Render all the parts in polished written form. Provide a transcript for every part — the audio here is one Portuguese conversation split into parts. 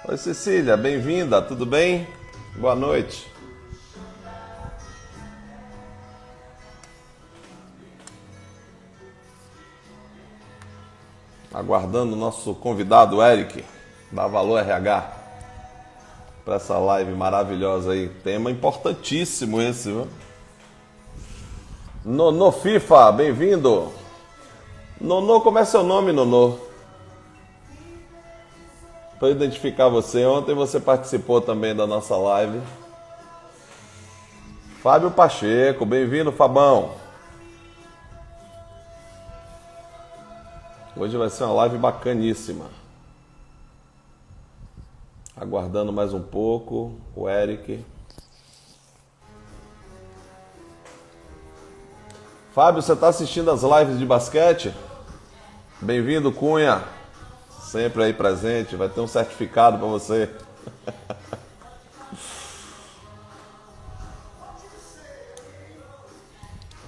Oi, Cecília, bem-vinda, tudo bem? Boa noite. Aguardando o nosso convidado, Eric, da Valor RH, para essa live maravilhosa aí. Tema importantíssimo esse, viu? Nonô FIFA, bem-vindo. Nonô, como é seu nome, Nonô? Para identificar você, ontem você participou também da nossa live. Fábio Pacheco, bem-vindo, Fabão. Hoje vai ser uma live bacaníssima. Aguardando mais um pouco o Eric. Fábio, você está assistindo as lives de basquete? Bem-vindo, Cunha. Sempre aí presente. Vai ter um certificado para você.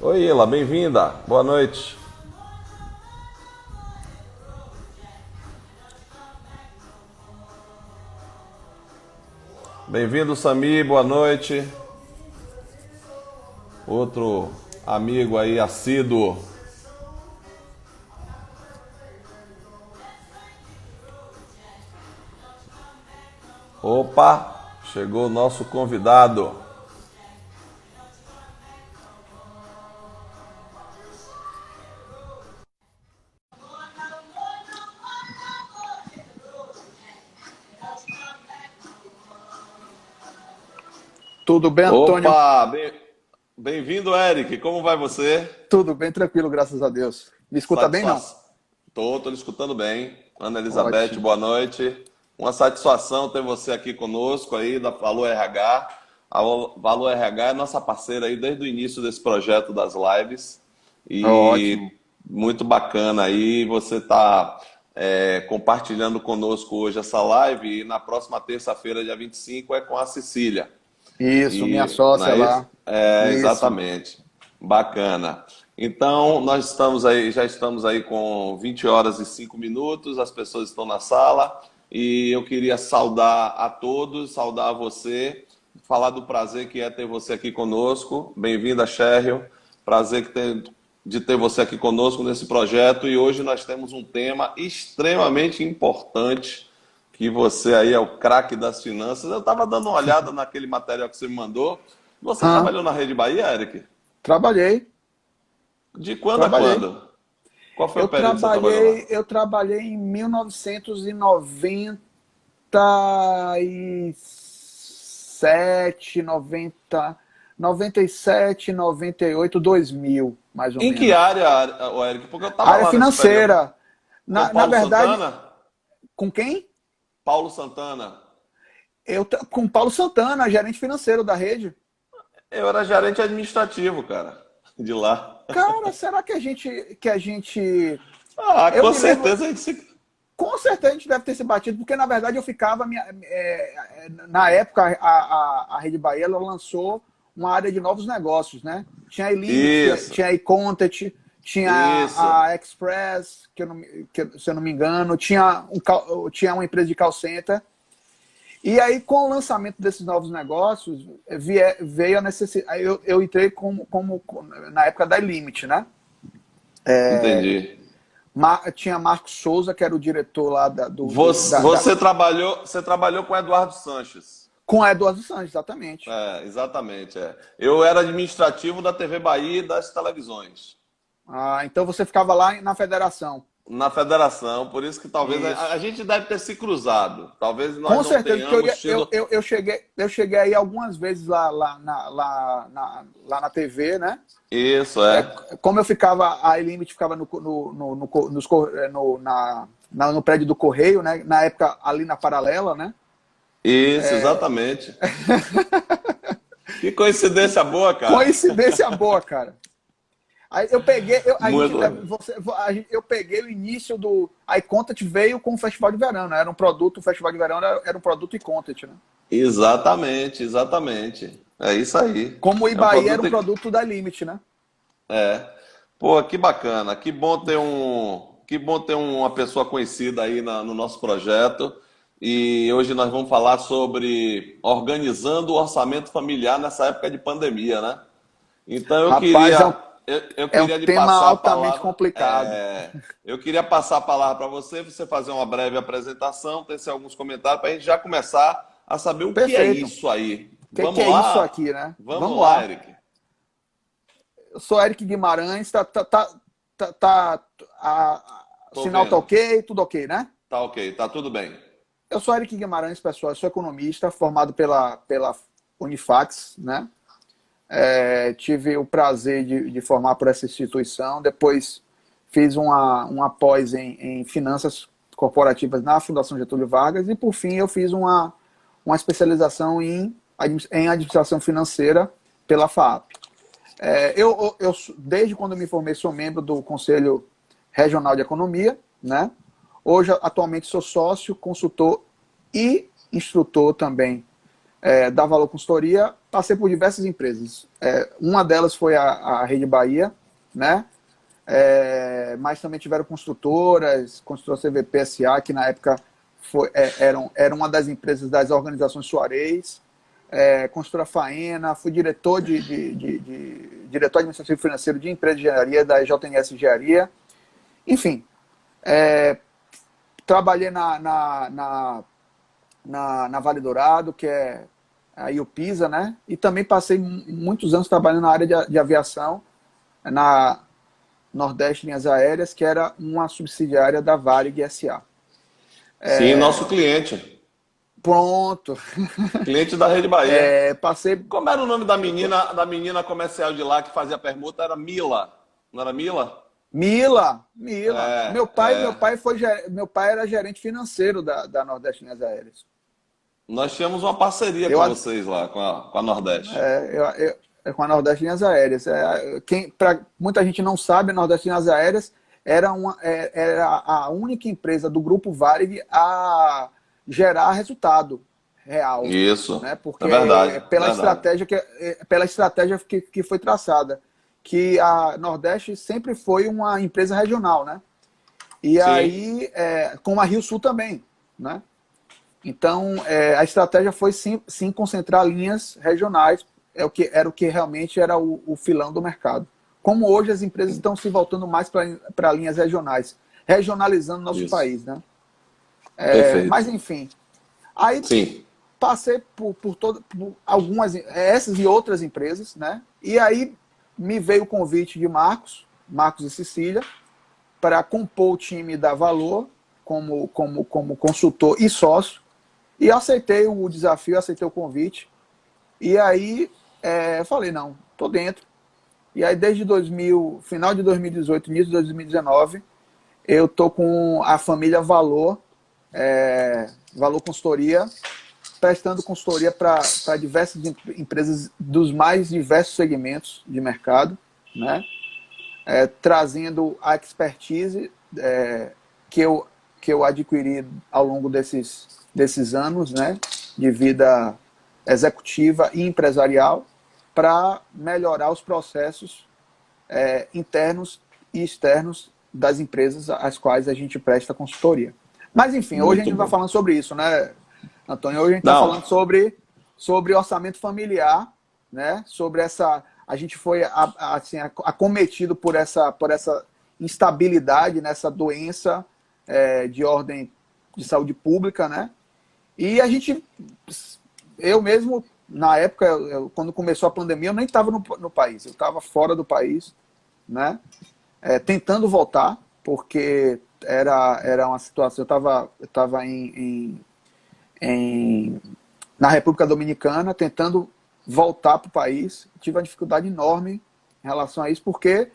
Oi, Ila, bem-vinda. Boa noite. Bem-vindo, Sami. Boa noite. Outro amigo aí, assíduo. Opa, chegou o nosso convidado. Tudo bem, Antônio? Opa, bem-vindo, Eric. Como vai você? Tudo bem, tranquilo, graças a Deus. Me escuta bem, não? Satisfação. Tô lhe escutando bem. Ana Elizabeth, Ótimo. boa noite. Uma satisfação ter você aqui conosco aí da Valor RH. A Valor RH é nossa parceira aí desde o início desse projeto das lives. E Ótimo. muito bacana aí você tá compartilhando conosco hoje essa live. E na próxima terça-feira, dia 25, é com a Cecília. Isso, minha E não sócia é isso? lá. É, Isso. exatamente. Bacana. Então, nós estamos aí, já estamos aí com 20 horas e 5 minutos, as pessoas estão na sala e eu queria saudar a todos, saudar você, falar do prazer que é ter você aqui conosco. Bem-vinda, Cheryl. De ter você aqui conosco nesse projeto e hoje nós temos um tema extremamente importante que você aí é o craque das finanças. Eu estava dando uma olhada naquele material que você me mandou. Você Hã? trabalhou na Rede Bahia, Eric? Trabalhei, De quando a trabalhei. quando? Qual foi o Eu período que você trabalhou lá? trabalhei, eu trabalhei em 1997, 97, 98, 2000, mais ou Em que menos. área, o Eric? Porque eu estava Área lá nesse período. financeira. Com Na Paulo verdade, Santana? com quem? Paulo Santana. Com Paulo Santana, gerente financeiro da rede. Eu era gerente administrativo, cara, de lá. Cara, será que a gente. Ah, Eu com me lembro. certeza a gente se... Com certeza a gente deve ter se batido, porque na verdade eu ficava. Na época, a Rede Bahia ela lançou uma área de novos negócios, né? Tinha a Limit, Isso, tinha a iContent, tinha isso. a Express, se eu não me engano, tinha uma empresa de call center. E aí, com o lançamento desses novos negócios, veio a necessidade. Aí eu entrei na época da Limit, né? Entendi. Tinha Marcos Souza, que era o diretor lá Você trabalhou com Eduardo Sanches. com a Eduardo Santos, exatamente. É, exatamente. É. Eu era administrativo da TV Bahia e das televisões. Então você ficava lá na federação. Na federação, por isso que talvez a Isso. gente deve ter se cruzado. Talvez nós Com não certeza, porque tenhamos tido. eu cheguei aí algumas vezes lá na TV, né? Isso, é. Como eu ficava, a Limit ficava no prédio do Correio, né? Na época ali na Paralela, né? Isso, exatamente. Que coincidência boa, cara. Coincidência boa, cara. Aí eu peguei, Muito legal. eu peguei o início do. A iContent veio com o Festival de Verão, né? Era um produto, o Festival de Verão era um produto iContent, né? Exatamente, exatamente. É isso aí. Como o É um Ibaí era um produto. produto da Limit, né? É. Pô, que bacana. Que bom ter uma pessoa conhecida aí no nosso projeto. e hoje nós vamos falar sobre organizando o orçamento familiar nessa época de pandemia, né? Então Rapaz, eu é um queria lhe tema passar a altamente palavra. complicado. Eu queria passar a palavra para você fazer uma breve apresentação, tecer alguns comentários para a gente já começar a saber o que é Perfeito. isso aí. Que Vamos é isso lá? aqui, né? Vamos Vamos lá, lá. Eric. Eu sou Eric Guimarães, o Tô sinal tá vendo. ok, tudo ok, né? Tá ok, tá tudo bem. Eu sou Eric Guimarães, pessoal, eu sou economista, formado pela Unifax, né? Tive o prazer de formar por essa instituição, depois fiz uma pós em finanças corporativas na Fundação Getúlio Vargas e, por fim, eu fiz uma especialização em administração financeira pela FAAP. Desde quando eu me formei, sou membro do Conselho Regional de Economia, né? Hoje, atualmente, sou sócio, consultor e instrutor também da Valor Consultoria. Passei por diversas empresas. Uma delas foi a Rede Bahia, né? Mas também tiveram construtora CVP SA, que na época era uma das empresas das organizações Suarez, construtora Faena, fui diretor administrativo financeiro de empresa de engenharia da JNS Engenharia. Enfim, trabalhei na Vale Dourado, que é a IUPISA, né? E também passei muitos anos trabalhando na área de aviação, na Nordeste Linhas Aéreas, que era uma subsidiária da Varig SA. Sim, nosso cliente. Pronto. Cliente da Rede Bahia. Passei. Como era o nome da menina comercial de lá que fazia a permuta? Era Mila. Não era Mila? Mila. É, Meu pai era gerente financeiro da Nordeste Linhas Aéreas. Nós tínhamos uma parceria Eu, com vocês lá, com a Nordeste. com a Nordeste Linhas Aéreas. Muita gente não sabe, a Nordeste Linhas Aéreas era a única empresa do grupo Varig a gerar resultado real, Isso, né? é Porque verdade, pela verdade. estratégia que foi traçada, que a Nordeste sempre foi uma empresa regional, né? E Sim, aí, com a Rio Sul também, né? Então, a estratégia foi sim concentrar linhas regionais, era o que realmente era o filão do mercado. Como hoje as empresas estão se voltando mais para linhas regionais, regionalizando nosso isso. país, né? Mas, Perfeito. enfim, aí Sim, passei por algumas, essas e outras empresas, né? E aí me veio o convite de Marcos e Cecília, para compor o time da Valor como consultor e sócio. E aceitei o desafio, aceitei o convite. E aí eu falei, não, tô dentro. E aí desde final de 2018, início de 2019, eu tô com a família Valor, Valor Consultoria, prestando consultoria para diversas empresas dos mais diversos segmentos de mercado, né? Trazendo a expertise que eu adquiri ao longo desses anos, né, de vida executiva e empresarial, para melhorar os processos internos e externos das empresas às quais a gente presta consultoria. Mas, enfim, hoje a gente muito não está bom. falando sobre isso, né, Antônio? Hoje a gente está Não, falando sobre orçamento familiar, né? Sobre essa. A gente foi assim, acometido por essa instabilidade, nessa doença de ordem de saúde pública, né? E eu mesmo, na época, quando começou a pandemia, eu nem estava no país, eu estava fora do país, né? Tentando voltar, porque era uma situação. Eu estava na República Dominicana, tentando voltar para o país. Tive uma dificuldade enorme em relação a isso, porque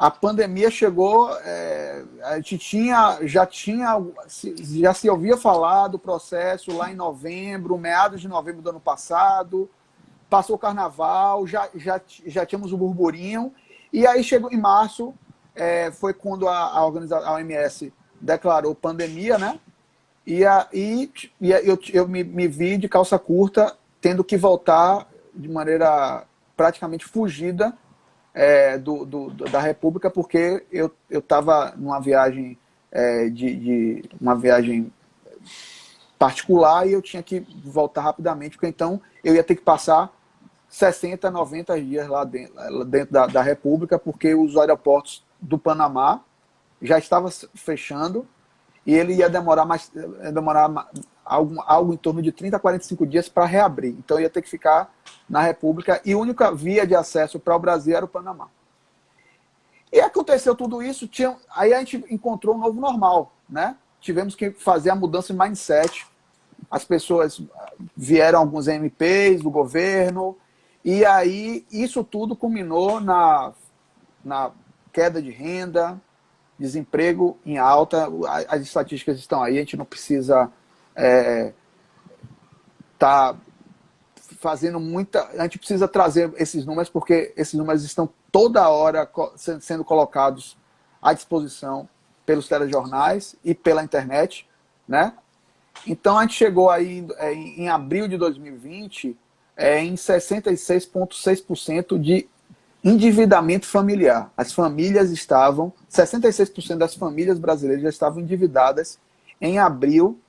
a pandemia chegou, a gente já se ouvia falar do processo lá em novembro, meados de novembro do ano passado, passou o carnaval, já tínhamos o burburinho, e aí chegou em março, foi quando a OMS declarou pandemia, né? E eu me vi de calça curta, tendo que voltar de maneira praticamente fugida da República, porque eu estava numa viagem uma viagem particular e eu tinha que voltar rapidamente, porque então eu ia ter que passar 60, 90 dias lá dentro da República, porque os aeroportos do Panamá já estavam fechando e ele ia demorar algo em torno de 30 a 45 dias para reabrir. Então eu ia ter que ficar na República e a única via de acesso para o Brasil era o Panamá. E aconteceu tudo isso, aí a gente encontrou um novo normal, né? Tivemos que fazer a mudança de mindset. As pessoas vieram, alguns MPs do governo, e aí isso tudo culminou na queda de renda, desemprego em alta. As estatísticas estão aí, a gente não precisa tá fazendo muita... A gente precisa trazer esses números, porque esses números estão toda hora sendo colocados à disposição pelos telejornais e pela internet, né? Então, a gente chegou aí em abril de 2020 em 66,6% de endividamento familiar. As famílias 66% das famílias brasileiras já estavam endividadas em abril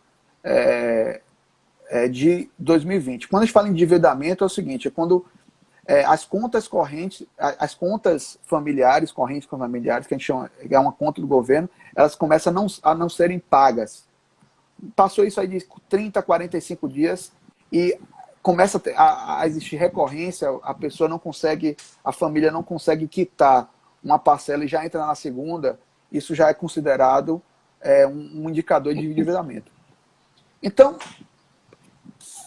de 2020. Quando a gente fala em endividamento, é o seguinte, é quando as contas correntes, as contas familiares, correntes familiares, que a gente chama, é uma conta do governo, elas começam a não serem pagas. Passou isso aí de 30 a 45 dias e começa a existir recorrência, a família não consegue quitar uma parcela e já entra na segunda, isso já é considerado um indicador de endividamento. Então,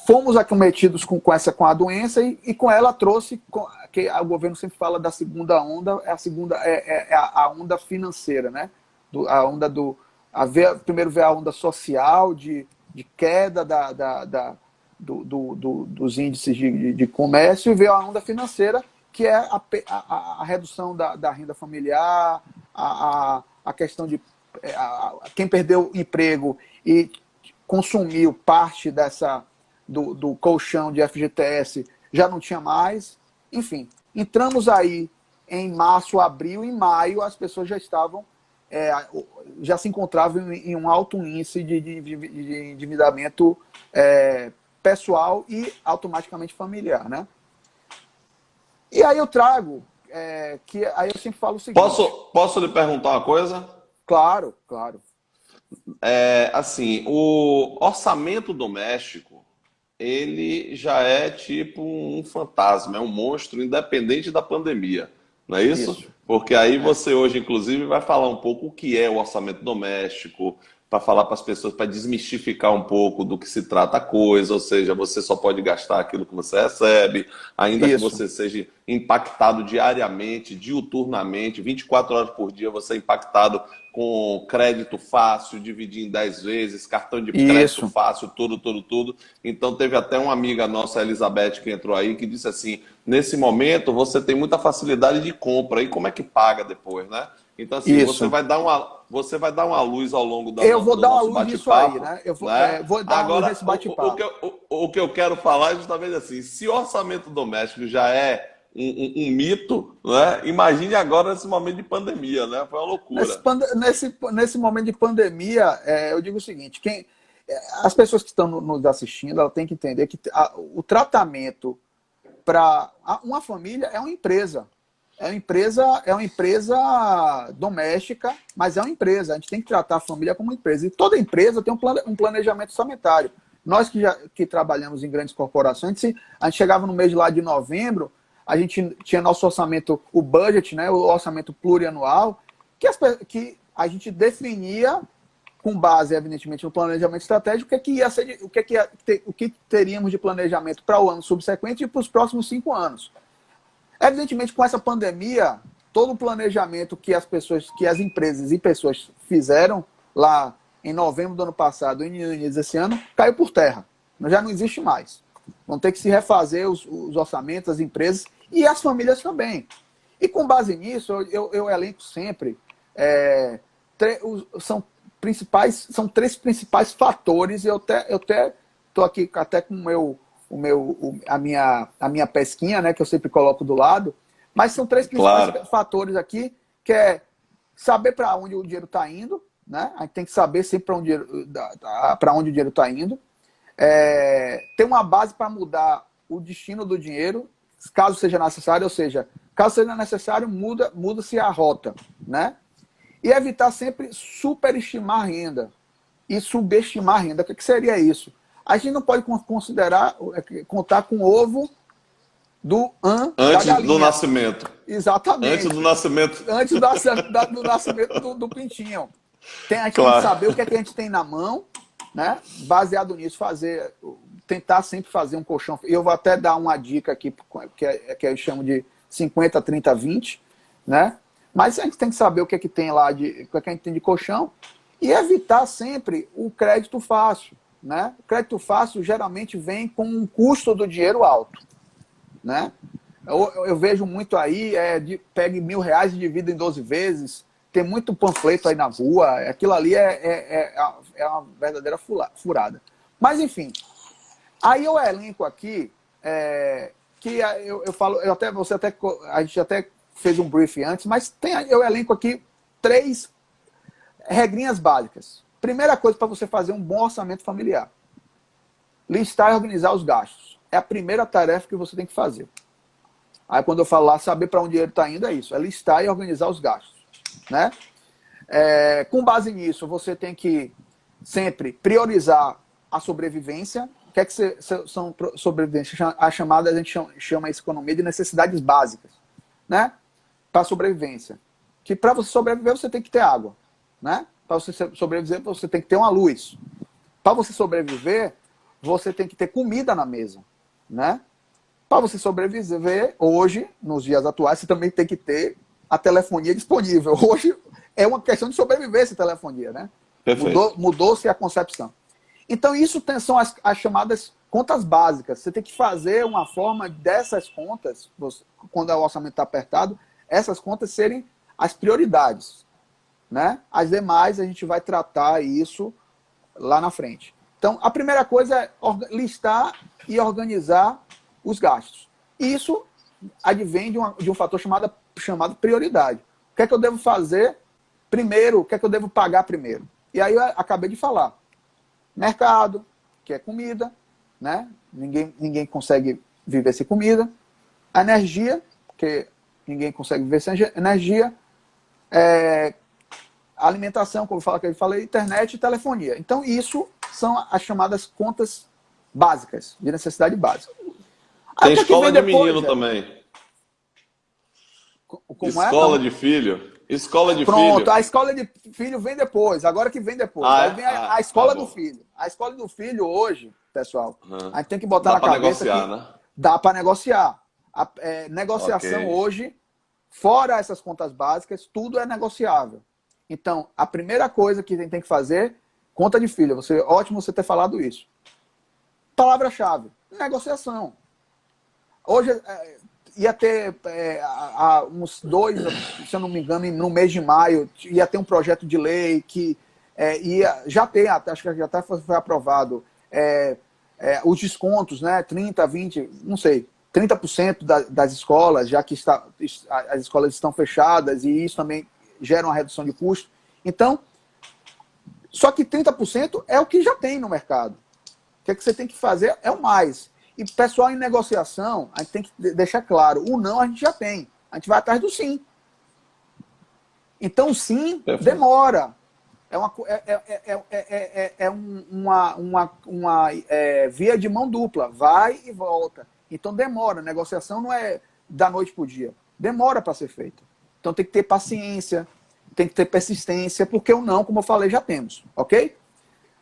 fomos acometidos com a doença e com ela trouxe, que o governo sempre fala da segunda onda, a onda financeira, né? Primeiro veio a onda social de queda dos índices de comércio e veio a onda financeira, que é a redução da renda familiar, a questão de quem perdeu o emprego e consumiu parte do colchão de FGTS já não tinha mais. Enfim, entramos aí em março, abril, em maio as pessoas já se encontravam em um alto índice de endividamento pessoal e automaticamente familiar, né? E aí eu trago, aí eu sempre falo o seguinte... Posso lhe perguntar uma coisa? Claro, claro. Assim, o orçamento doméstico, ele já é tipo um fantasma, é um monstro independente da pandemia, não é isso? Isso. Porque aí você hoje, inclusive, vai falar um pouco o que é o orçamento doméstico, para falar para as pessoas, para desmistificar um pouco do que se trata a coisa, ou seja, você só pode gastar aquilo que você recebe, ainda que você seja impactado diariamente, diuturnamente, 24 horas por dia você é impactado com crédito fácil, dividir em 10 vezes, cartão de crédito fácil, tudo. Então teve até uma amiga nossa, a Elizabeth, que entrou aí, que disse assim, nesse momento você tem muita facilidade de compra, e como é que paga depois, né? Então assim, você vai dar uma luz ao longo do nosso bate-papo, né? Eu vou dar uma luz nesse bate-papo. O que eu quero falar é justamente assim, se o orçamento doméstico já é um mito, né? Imagine agora nesse momento de pandemia, né? Foi uma loucura. Nesse momento de pandemia, eu digo o seguinte, as pessoas que estão nos assistindo, elas têm que entender que o tratamento para uma família é uma empresa. É uma empresa doméstica, mas é uma empresa. A gente tem que tratar a família como uma empresa. E toda empresa tem um planejamento orçamentário. Nós que trabalhamos em grandes corporações, a gente chegava no mês lá de novembro, a gente tinha nosso orçamento, o budget, né, o orçamento plurianual, que a gente definia com base, evidentemente, no planejamento estratégico, o que teríamos de planejamento para o ano subsequente e para os próximos 5 anos. Evidentemente, com essa pandemia, todo o planejamento que as empresas e pessoas fizeram lá em novembro do ano passado e no início desse ano, caiu por terra. Já não existe mais. Vão ter que se refazer os orçamentos, as empresas e as famílias também. E com base nisso, eu elenco sempre, são 3 principais fatores, e eu até estou aqui até com a minha pesquinha, né, que eu sempre coloco do lado, mas são 3 principais fatores aqui, que é saber para onde o dinheiro está indo, né? A gente tem que saber sempre para onde o dinheiro está indo. ter uma base para mudar o destino do dinheiro, caso seja necessário, ou seja, caso seja necessário, muda-se a rota, né? E evitar sempre superestimar a renda e subestimar a renda. O que seria isso? A gente não pode contar com o ovo da Antes do galinha. nascimento. Exatamente. Antes do nascimento. Antes do nascimento do pintinho. A gente tem que saber o que é que a gente tem na mão, né? Baseado nisso, tentar sempre fazer um colchão. E eu vou até dar uma dica aqui, que eu chamo de 50, 30, 20, né? Mas a gente tem que saber o que é que tem lá, o que é que a gente tem de colchão, e evitar sempre o crédito fácil, né? O crédito fácil geralmente vem com um custo do dinheiro alto, né? Eu vejo muito aí, pegue R$1.000 e divida em 12 vezes, tem muito panfleto aí na rua, aquilo ali é uma verdadeira furada. Mas, enfim, aí eu elenco aqui, que eu falo, a gente até fez um briefing antes, mas eu elenco aqui 3 regrinhas básicas. Primeira coisa para você fazer um bom orçamento familiar. Listar e organizar os gastos. É a primeira tarefa que você tem que fazer. Aí quando eu falo lá, saber para onde o dinheiro está indo, é isso. É listar e organizar os gastos, né? Com base nisso, você tem que sempre priorizar a sobrevivência. O que é que são sobrevivências? A gente chama essa economia de necessidades básicas, né? Para sobrevivência. Que para você sobreviver, você tem que ter água, né? Para você sobreviver, você tem que ter uma luz. Para você sobreviver, você tem que ter comida na mesa, né? Para você sobreviver, hoje, nos dias atuais, você também tem que ter a telefonia disponível. Hoje é uma questão de sobrevivência a telefonia, né? Mudou-se a concepção. Então, isso são as chamadas contas básicas. Você tem que fazer uma forma dessas contas, quando o orçamento está apertado, essas contas serem as prioridades, né? As demais, a gente vai tratar isso lá na frente. Então, a primeira coisa é listar e organizar os gastos. Isso advém de um fator chamado prioridade. O que é que eu devo fazer primeiro? O que é que eu devo pagar primeiro? E aí eu acabei de falar. Mercado, que é comida, né? Ninguém consegue viver sem comida. A energia, porque ninguém consegue viver sem energia. Alimentação, como eu falei, internet e telefonia. Então, isso são as chamadas contas básicas, de necessidade básica. Tem escola de menino também. Como escola de filho. Escola de Pronto, filho. A escola de filho vem depois. Agora que vem depois. Aí vem a escola do filho. A escola do filho hoje, pessoal, a gente tem que botar na cabeça que né? Dá para negociar. Negociação hoje, fora essas contas básicas, tudo é negociável. Então, a primeira coisa que a gente tem que fazer, conta de filho. Ótimo você ter falado isso. Palavra-chave, negociação. Hoje ia ter há uns 2, se eu não me engano, no mês de maio, ia ter um projeto de lei que já tem, acho que já até foi aprovado, os descontos, né? 30, 20, não sei, 30% das escolas, já que as escolas estão fechadas, e isso também gera uma redução de custo. Então, só que 30% é o que já tem no mercado. O que é que você tem que fazer é o mais. E, pessoal, em negociação, a gente tem que deixar claro, o não a gente já tem. A gente vai atrás do sim. Então, o sim demora. É uma via de mão dupla. Vai e volta. Então, demora. Negociação não é da noite para o dia. Demora para ser feita. Então, tem que ter paciência, tem que ter persistência, porque o não, como eu falei, já temos. Ok?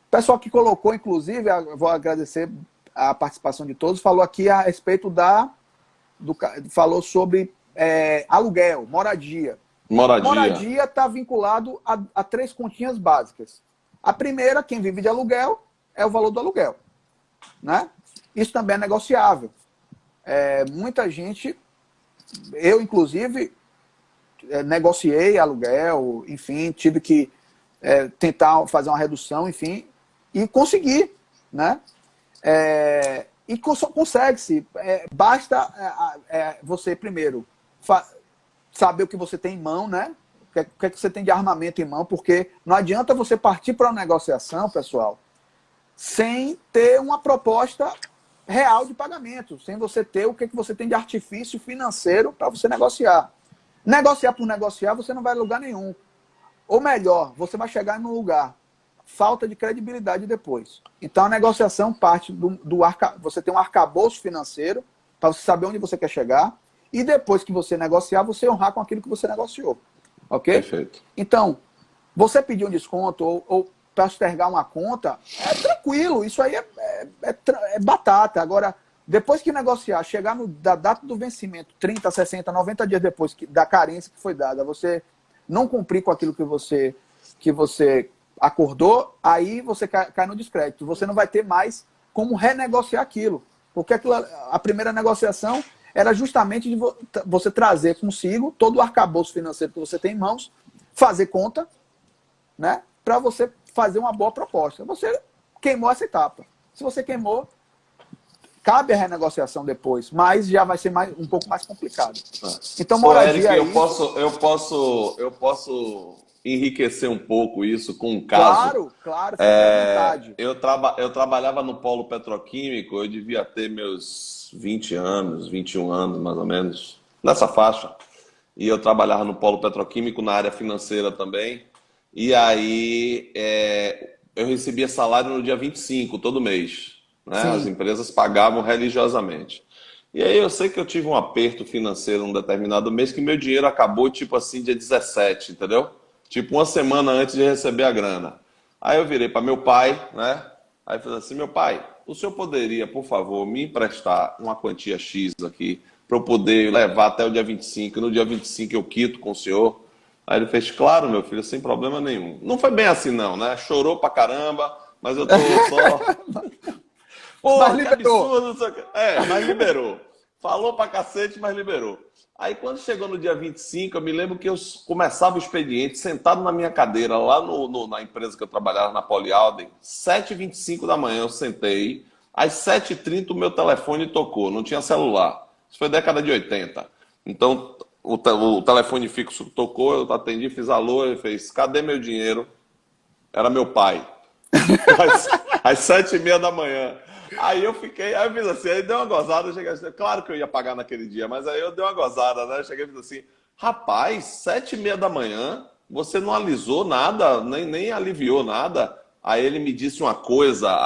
O pessoal que colocou, inclusive, eu vou agradecer a participação de todos, falou aqui a respeito falou sobre aluguel, moradia. Moradia está vinculado a 3 continhas básicas. A primeira, quem vive de aluguel, é o valor do aluguel, né? Isso também é negociável. Muita gente, eu inclusive, negociei aluguel, enfim, tive que tentar fazer uma redução, enfim, e consegui, né? E consegue-se. Basta você, primeiro, saber o que você tem em mão, né? O que você tem de armamento em mão, porque não adianta você partir para uma negociação, pessoal, sem ter uma proposta real de pagamento, sem você ter o que você tem de artifício financeiro para você negociar. Negociar por negociar, você não vai a lugar nenhum. Ou melhor, você vai chegar num lugar. Falta de credibilidade depois. Então a negociação parte você tem um arcabouço financeiro para você saber onde você quer chegar e depois que você negociar, você honrar com aquilo que você negociou. Ok? Perfeito. Então, você pedir um desconto ou postergar uma conta, é tranquilo, isso aí é batata. Agora, depois que negociar, chegar da data do vencimento, 30, 60, 90 dias depois da carência que foi dada, você não cumprir com aquilo que você acordou, aí você cai no descrédito. Você não vai ter mais como renegociar aquilo. Porque a primeira negociação era justamente de você trazer consigo todo o arcabouço financeiro que você tem em mãos, fazer conta, né, para você fazer uma boa proposta. Você queimou essa etapa. Se você queimou, cabe a renegociação depois, mas já vai ser um pouco mais complicado. Então, moradia Eric, eu posso enriquecer um pouco isso com um caso. Claro, fique à vontade. Eu trabalhava no polo petroquímico, eu devia ter meus 20 anos, 21 anos mais ou menos, nessa faixa. E eu trabalhava no polo petroquímico na área financeira também. E aí eu recebia salário no dia 25, todo mês. Né? As empresas pagavam religiosamente. E aí eu sei que eu tive um aperto financeiro num determinado mês que meu dinheiro acabou, tipo assim, dia 17, entendeu? Tipo uma semana antes de receber a grana. Aí eu virei para meu pai, né? Aí eu falei assim, meu pai, o senhor poderia, por favor, me emprestar uma quantia X aqui para eu poder levar até o dia 25, e no dia 25 eu quito com o senhor? Aí ele fez, claro, meu filho, sem problema nenhum. Não foi bem assim não, né? Chorou pra caramba, mas eu tô só... Pô, Mas que liberou. absurdo. Mas liberou. Falou pra cacete, mas liberou. Aí quando chegou no dia 25, eu me lembro que eu começava o expediente sentado na minha cadeira, lá na empresa que eu trabalhava, na Polialden, 7h25 da manhã eu sentei, às 7h30 o meu telefone tocou, não tinha celular. Isso foi década de 80. Então o telefone fixo tocou, eu atendi, fiz alô, ele fez, cadê meu dinheiro? Era meu pai. Às 7h30 da manhã. Aí eu fiquei, aí eu fiz assim, aí deu uma gozada, eu cheguei assim, claro que eu ia pagar naquele dia, mas aí eu dei uma gozada, né? Eu cheguei e fiz assim, rapaz, 7h30 da manhã, você não alisou nada, nem aliviou nada. Aí ele me disse uma coisa,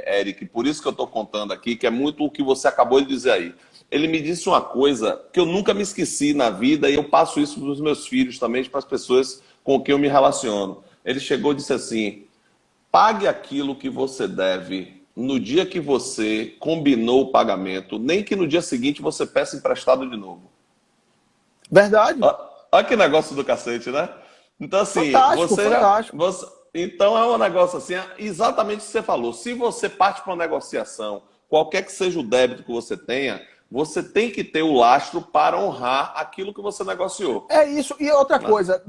Eric, por isso que eu tô contando aqui, que é muito o que você acabou de dizer aí. Ele me disse uma coisa que eu nunca me esqueci na vida e eu passo isso para os meus filhos também, para as pessoas com quem eu me relaciono. Ele chegou e disse assim, pague aquilo que você deve no dia que você combinou o pagamento, nem que no dia seguinte você peça emprestado de novo. Verdade. Olha que negócio do cacete, né? Então, assim, fantástico. Então é um negócio assim, exatamente o que você falou. Se você parte para uma negociação, qualquer que seja o débito que você tenha, você tem que ter o lastro para honrar aquilo que você negociou. É isso. E outra coisa,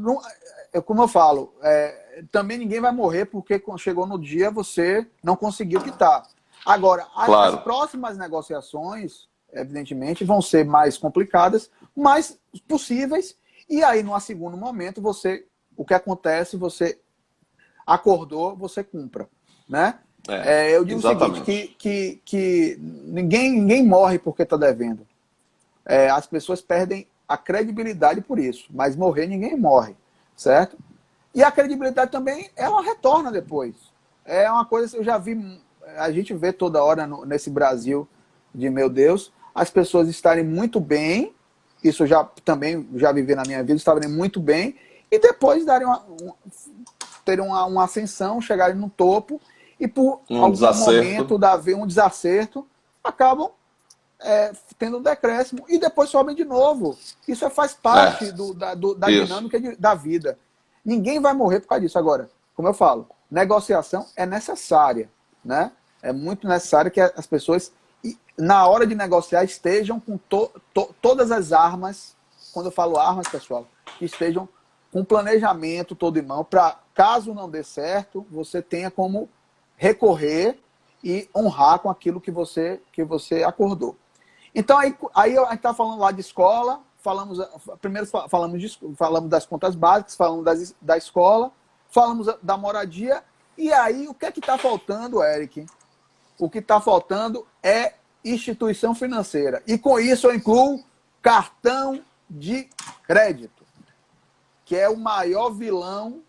como eu falo, também ninguém vai morrer porque quando chegou no dia você não conseguiu quitar. Agora, Claro. as próximas negociações, evidentemente, vão ser mais complicadas, mas possíveis. E aí, num segundo momento, o que acontece, você acordou, você cumpra. Né? Eu digo exatamente. o seguinte, que ninguém morre porque está devendo. As pessoas perdem a credibilidade por isso, mas morrer ninguém morre, certo? E a credibilidade também, ela retorna depois. É uma coisa que eu já vi, a gente vê toda hora nesse Brasil de meu Deus, as pessoas estarem muito bem, isso eu também já vivi na minha vida, estarem muito bem, e depois terem uma ascensão, chegarem no topo, e por algum momento haver um desacerto, acabam tendo um decréscimo e depois sobem de novo. Isso faz parte da dinâmica da vida. Ninguém vai morrer por causa disso. Agora, como eu falo, negociação é necessária. Né? É muito necessário que as pessoas, na hora de negociar, estejam com todas as armas, quando eu falo armas, pessoal, que estejam com planejamento todo em mão, para, caso não dê certo, você tenha como recorrer e honrar com aquilo que você acordou. Então, aí a gente está falando lá de escola, primeiro falamos das contas básicas, falamos da escola, falamos da moradia, E aí, o que é que está faltando, Eric? O que está faltando é instituição financeira. E com isso eu incluo cartão de crédito, que é o maior vilão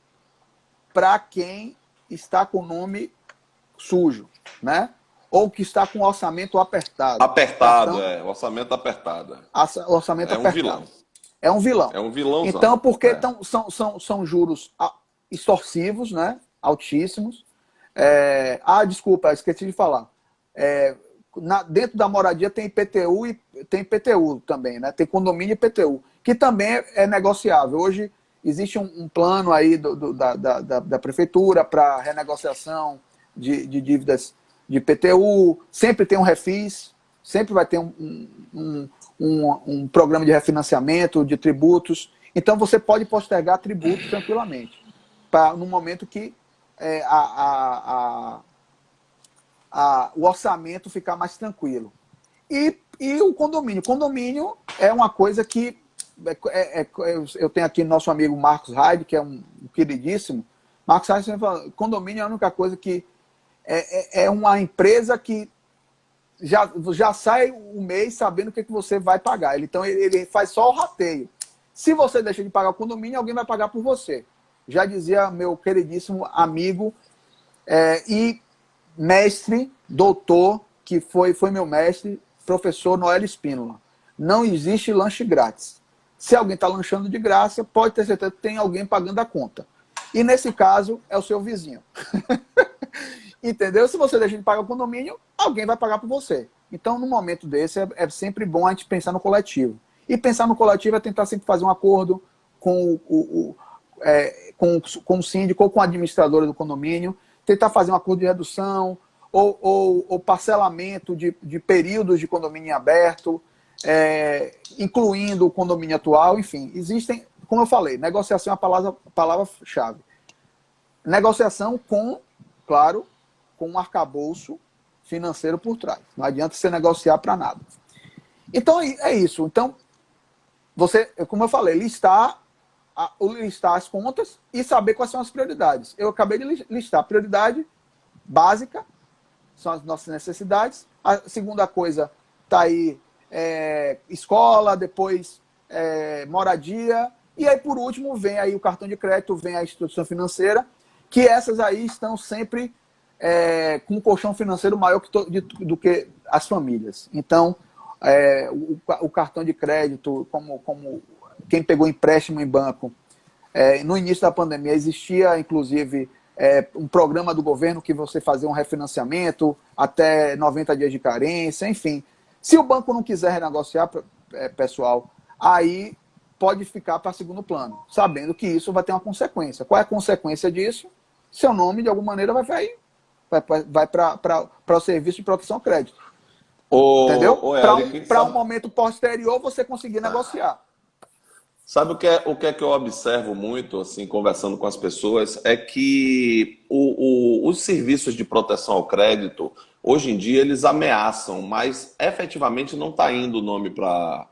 para quem está com o nome sujo, né? Ou que está com o orçamento apertado. Apertado, orçamento apertado. Orçamento É um apertado. vilão. É um vilão. É um vilãozão. Então, porque são juros extorsivos, né? Altíssimos. Desculpa, esqueci de falar. Dentro da moradia tem IPTU e tem IPTU também, né? Tem condomínio e IPTU, que também é negociável. Hoje existe um plano aí da prefeitura para renegociação de dívidas de IPTU, sempre tem um refis, sempre vai ter um programa de refinanciamento de tributos. Então você pode postergar tributos tranquilamente, no momento que o orçamento ficar mais tranquilo. E o condomínio. Condomínio é uma coisa que eu tenho aqui nosso amigo Marcos Raid, que é um queridíssimo. Marcos Raid sempre fala, condomínio é a única coisa que é uma empresa que já sai o mês sabendo o que você vai pagar. Então ele faz só o rateio. Se você deixa de pagar o condomínio, alguém vai pagar por você. Já dizia meu queridíssimo amigo e mestre, doutor, que foi meu mestre, professor Noel Espínola. Não existe lanche grátis. Se alguém está lanchando de graça, pode ter certeza que tem alguém pagando a conta. E nesse caso, é o seu vizinho. Entendeu? Se você deixa de pagar o condomínio, alguém vai pagar por você. Então, num momento desse, é sempre bom a gente pensar no coletivo. E pensar no coletivo é tentar sempre fazer um acordo com o síndico ou com a administradora do condomínio, tentar fazer um acordo de redução ou parcelamento de períodos de condomínio em aberto, incluindo o condomínio atual. Enfim, existem, como eu falei, negociação é a palavra-chave. Negociação claro, com um arcabouço financeiro por trás. Não adianta você negociar para nada. Então, é isso. Então, você, como eu falei, listar as contas e saber quais são as prioridades. Eu acabei de listar. A prioridade básica são as nossas necessidades. A segunda coisa está aí, escola, depois moradia, e aí, por último, vem aí o cartão de crédito, vem a instituição financeira, que essas aí estão sempre com um colchão financeiro maior do que as famílias. Então, o cartão de crédito, como quem pegou empréstimo em banco, no início da pandemia existia, inclusive, um programa do governo que você fazia um refinanciamento até 90 dias de carência, enfim. Se o banco não quiser renegociar, pessoal, aí pode ficar para segundo plano, sabendo que isso vai ter uma consequência. Qual é a consequência disso? Seu nome, de alguma maneira, vai para o serviço de proteção ao crédito. Entendeu? Para um momento posterior, você conseguir negociar. Sabe o que é que eu observo muito, assim, conversando com as pessoas, é que os serviços de proteção ao crédito, hoje em dia, eles ameaçam, mas efetivamente não está indo o nome para...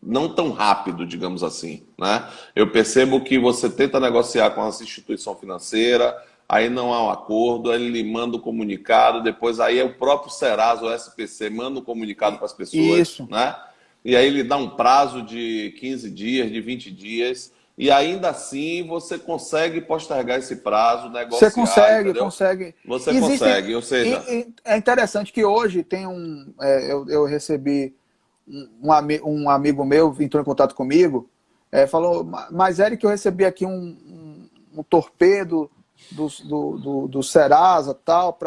não tão rápido, digamos assim, né? Eu percebo que você tenta negociar com essa instituição financeira, aí não há um acordo, aí ele manda o comunicado, depois aí é o próprio Serasa, o SPC, manda o comunicado para as pessoas, Isso. né? E aí ele dá um prazo de 15 dias, de 20 dias, e ainda assim você consegue postergar esse prazo, negociar, você consegue, entendeu? consegue. Você consegue, ou seja... É interessante que hoje tem eu recebi um amigo meu, entrou em contato comigo, falou, mas Eric, eu recebi aqui um torpedo do Serasa, tal,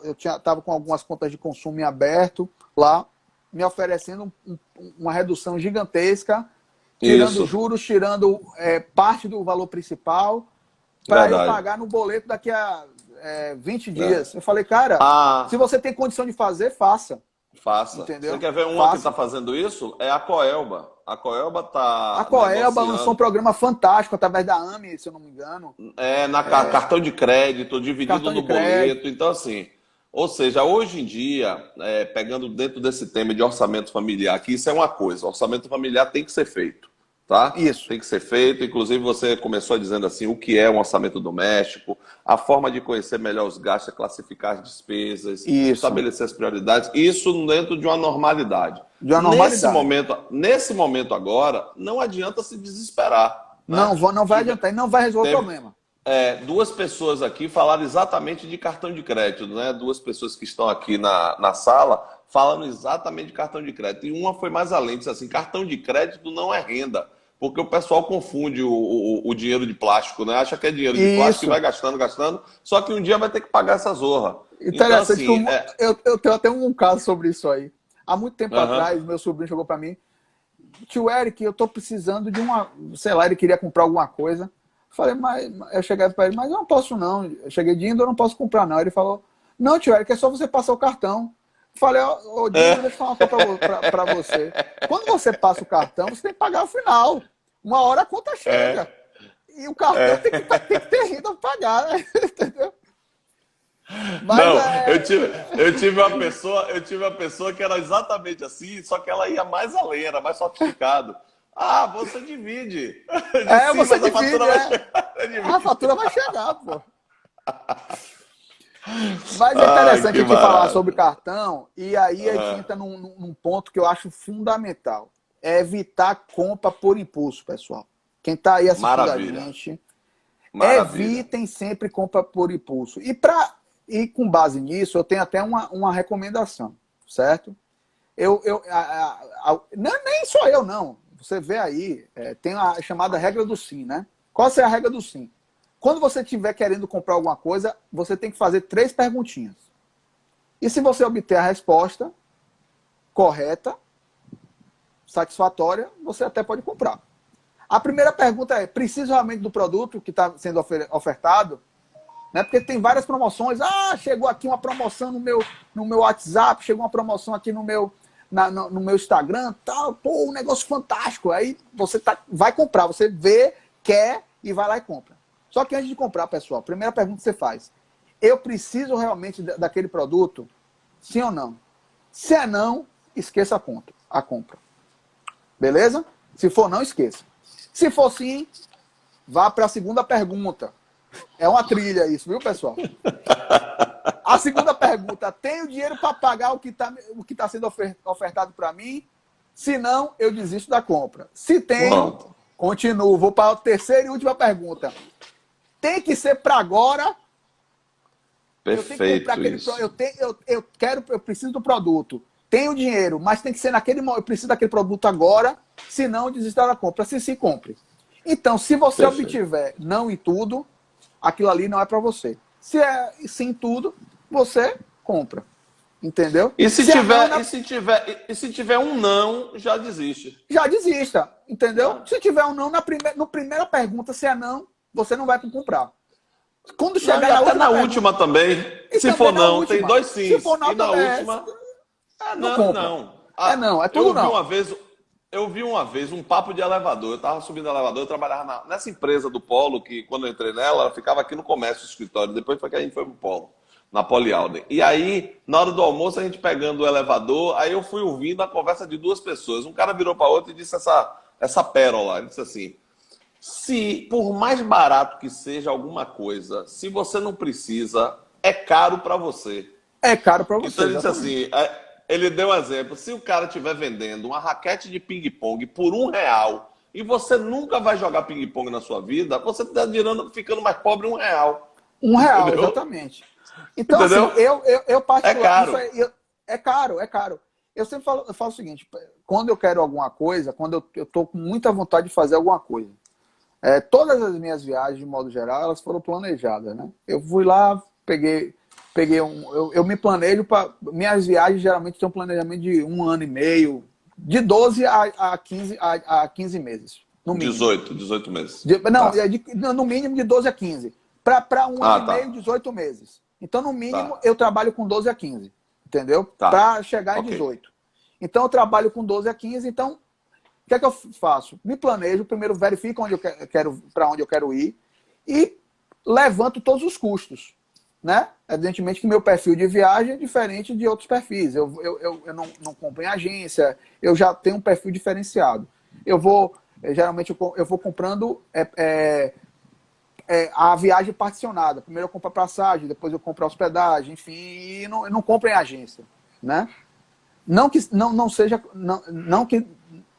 eu estava com algumas contas de consumo em aberto lá, me oferecendo uma redução gigantesca, tirando juros, tirando parte do valor principal, para eu pagar no boleto daqui a 20 dias. Eu falei, cara, se você tem condição de fazer, faça. Faça. Entendeu? Você quer ver uma que está fazendo isso? É a Coelba. A Coelba está... A Coelba lançou um programa fantástico através da AME, se eu não me engano. Cartão de crédito, dividido no boleto. Então, assim... Ou seja, hoje em dia, pegando dentro desse tema de orçamento familiar, que isso é uma coisa, orçamento familiar tem que ser feito, tá? Isso. Tem que ser feito, inclusive você começou dizendo assim, o que é um orçamento doméstico, a forma de conhecer melhor os gastos é classificar as despesas, Isso. estabelecer as prioridades, isso dentro de uma normalidade. De uma normalidade. Nesse momento agora, não adianta se desesperar. Não, Né? não vai adiantar e não vai resolver o problema. Duas pessoas aqui falaram exatamente de cartão de crédito, né? Duas pessoas que estão aqui na sala falando exatamente de cartão de crédito. E uma foi mais além, disse assim, cartão de crédito não é renda. Porque o pessoal confunde o dinheiro de plástico, né? Acha que é dinheiro de plástico e vai gastando, gastando, só que um dia vai ter que pagar essa zorra. Interessante, então, assim, eu tenho até um caso sobre isso aí. Há muito tempo atrás, meu sobrinho chegou para mim, tio Eric, eu tô precisando de uma, sei lá, ele queria comprar alguma coisa. Falei, mas eu cheguei para ele, mas eu não posso não. Eu cheguei de Indo, eu não posso comprar não. Ele falou, não, tio Eric, é só você passar o cartão. Falei, ô Dinho, deixa eu falar uma coisa para você. Quando você passa o cartão, você tem que pagar o final. Uma hora a conta chega. E o cartão tem que ter renda para pagar, né? Entendeu? Mas não, eu tive uma pessoa que era exatamente assim, só que ela ia mais além, era mais sofisticado. Ah, você divide. Sim, você divide, a fatura vai chegar, pô. Mas é interessante a gente falar sobre cartão, e aí a gente entra num ponto que eu acho fundamental. É evitar compra por impulso, pessoal. Quem está aí assistindo a gente, evitem sempre compra por impulso. E com base nisso, eu tenho até uma recomendação, certo? Nem sou eu, não. Você vê aí, tem a chamada regra do sim, né? Qual é a regra do sim? Quando você estiver querendo comprar alguma coisa, você tem que fazer 3 perguntinhas. E se você obter a resposta correta, satisfatória, você até pode comprar. A primeira pergunta é, preciso realmente do produto que está sendo ofertado? Né? Porque tem várias promoções. Ah, chegou aqui uma promoção no meu WhatsApp, chegou uma promoção aqui no meu Instagram, tal, pô, um negócio fantástico. Aí você vai comprar, você vê, quer e vai lá e compra. Só que antes de comprar, pessoal, a primeira pergunta que você faz, eu preciso realmente daquele produto? Sim ou não? Se é não, esqueça a compra. Beleza? Se for não, esqueça. Se for sim, vá para a segunda pergunta. É uma trilha isso, viu, pessoal? A segunda pergunta, tenho dinheiro para pagar o que tá sendo ofertado para mim? Se não, eu desisto da compra. Se tenho, continuo. Vou para a terceira e última pergunta. Tem que ser para agora? Perfeito. Eu preciso do produto. Tenho dinheiro, mas tem que ser naquele momento. Eu preciso daquele produto agora, senão eu desisto da compra. Se compre. Então, se você obtiver não em tudo, aquilo ali não é para você. Se é sim em tudo, você compra. Entendeu? E se tiver um não, já desiste. Já desista. Entendeu? Se tiver um não, na primeira pergunta, se é não, você não vai comprar. Quando chegar na última também. Se for não, tem 2 sims. Se for não, e na última. É tudo não. Eu vi uma vez um papo de elevador. Eu estava subindo o elevador, eu trabalhava nessa empresa do Polo, que quando eu entrei nela, ela ficava aqui no comércio, no escritório. Depois foi que a gente foi pro Polo, na Polialden. E aí, na hora do almoço, a gente pegando o elevador, aí eu fui ouvindo a conversa de 2 pessoas. Um cara virou para outro e disse essa pérola. Ele disse assim, se por mais barato que seja alguma coisa, se você não precisa, é caro para você. É caro para você. Então ele disse assim, ele deu um exemplo, se o cara estiver vendendo uma raquete de ping-pong por R$1 e você nunca vai jogar ping-pong na sua vida, você está ficando mais pobre R$1. R$1, exatamente. Então, entendeu? Assim, eu particularmente... É caro. É caro. Eu sempre falo o seguinte, quando eu quero alguma coisa, quando eu estou com muita vontade de fazer alguma coisa, todas as minhas viagens, de modo geral, elas foram planejadas, né? Eu fui lá, eu me planejo para... Minhas viagens geralmente têm um planejamento de 1 ano e meio, de 12 a 15 meses, no mínimo. 18 meses. No mínimo de 12 a 15. Para 1 ano e meio, 18 meses. Então, no mínimo, eu trabalho com 12 a 15. Entendeu? Para chegar em 18. Então, eu trabalho com 12 a 15. Então, o que é que eu faço? Me planejo, primeiro verifico para onde eu quero ir e levanto todos os custos. Né? Evidentemente que meu perfil de viagem é diferente de outros perfis. Eu não compro em agência, eu já tenho um perfil diferenciado. Geralmente eu vou comprando a viagem particionada. Primeiro eu compro a passagem, depois eu compro a hospedagem, enfim, e eu não compro em agência, né? Não que não seja, não que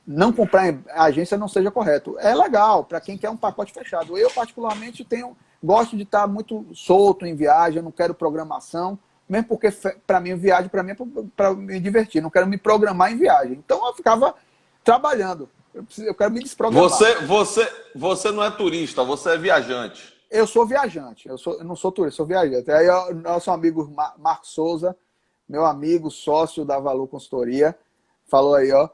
não comprar em agência não seja correto. É legal para quem quer um pacote fechado. Eu particularmente gosto de estar muito solto em viagem, eu não quero programação, mesmo porque para mim viagem para mim é para me divertir, não quero me programar em viagem. Então eu ficava trabalhando. Eu quero me desprogramar. Você não é turista, você é viajante. Eu sou viajante, eu não sou turista, sou viajante. Aí o nosso amigo Marcos Souza, meu amigo, sócio da Valor Consultoria, falou aí, ó.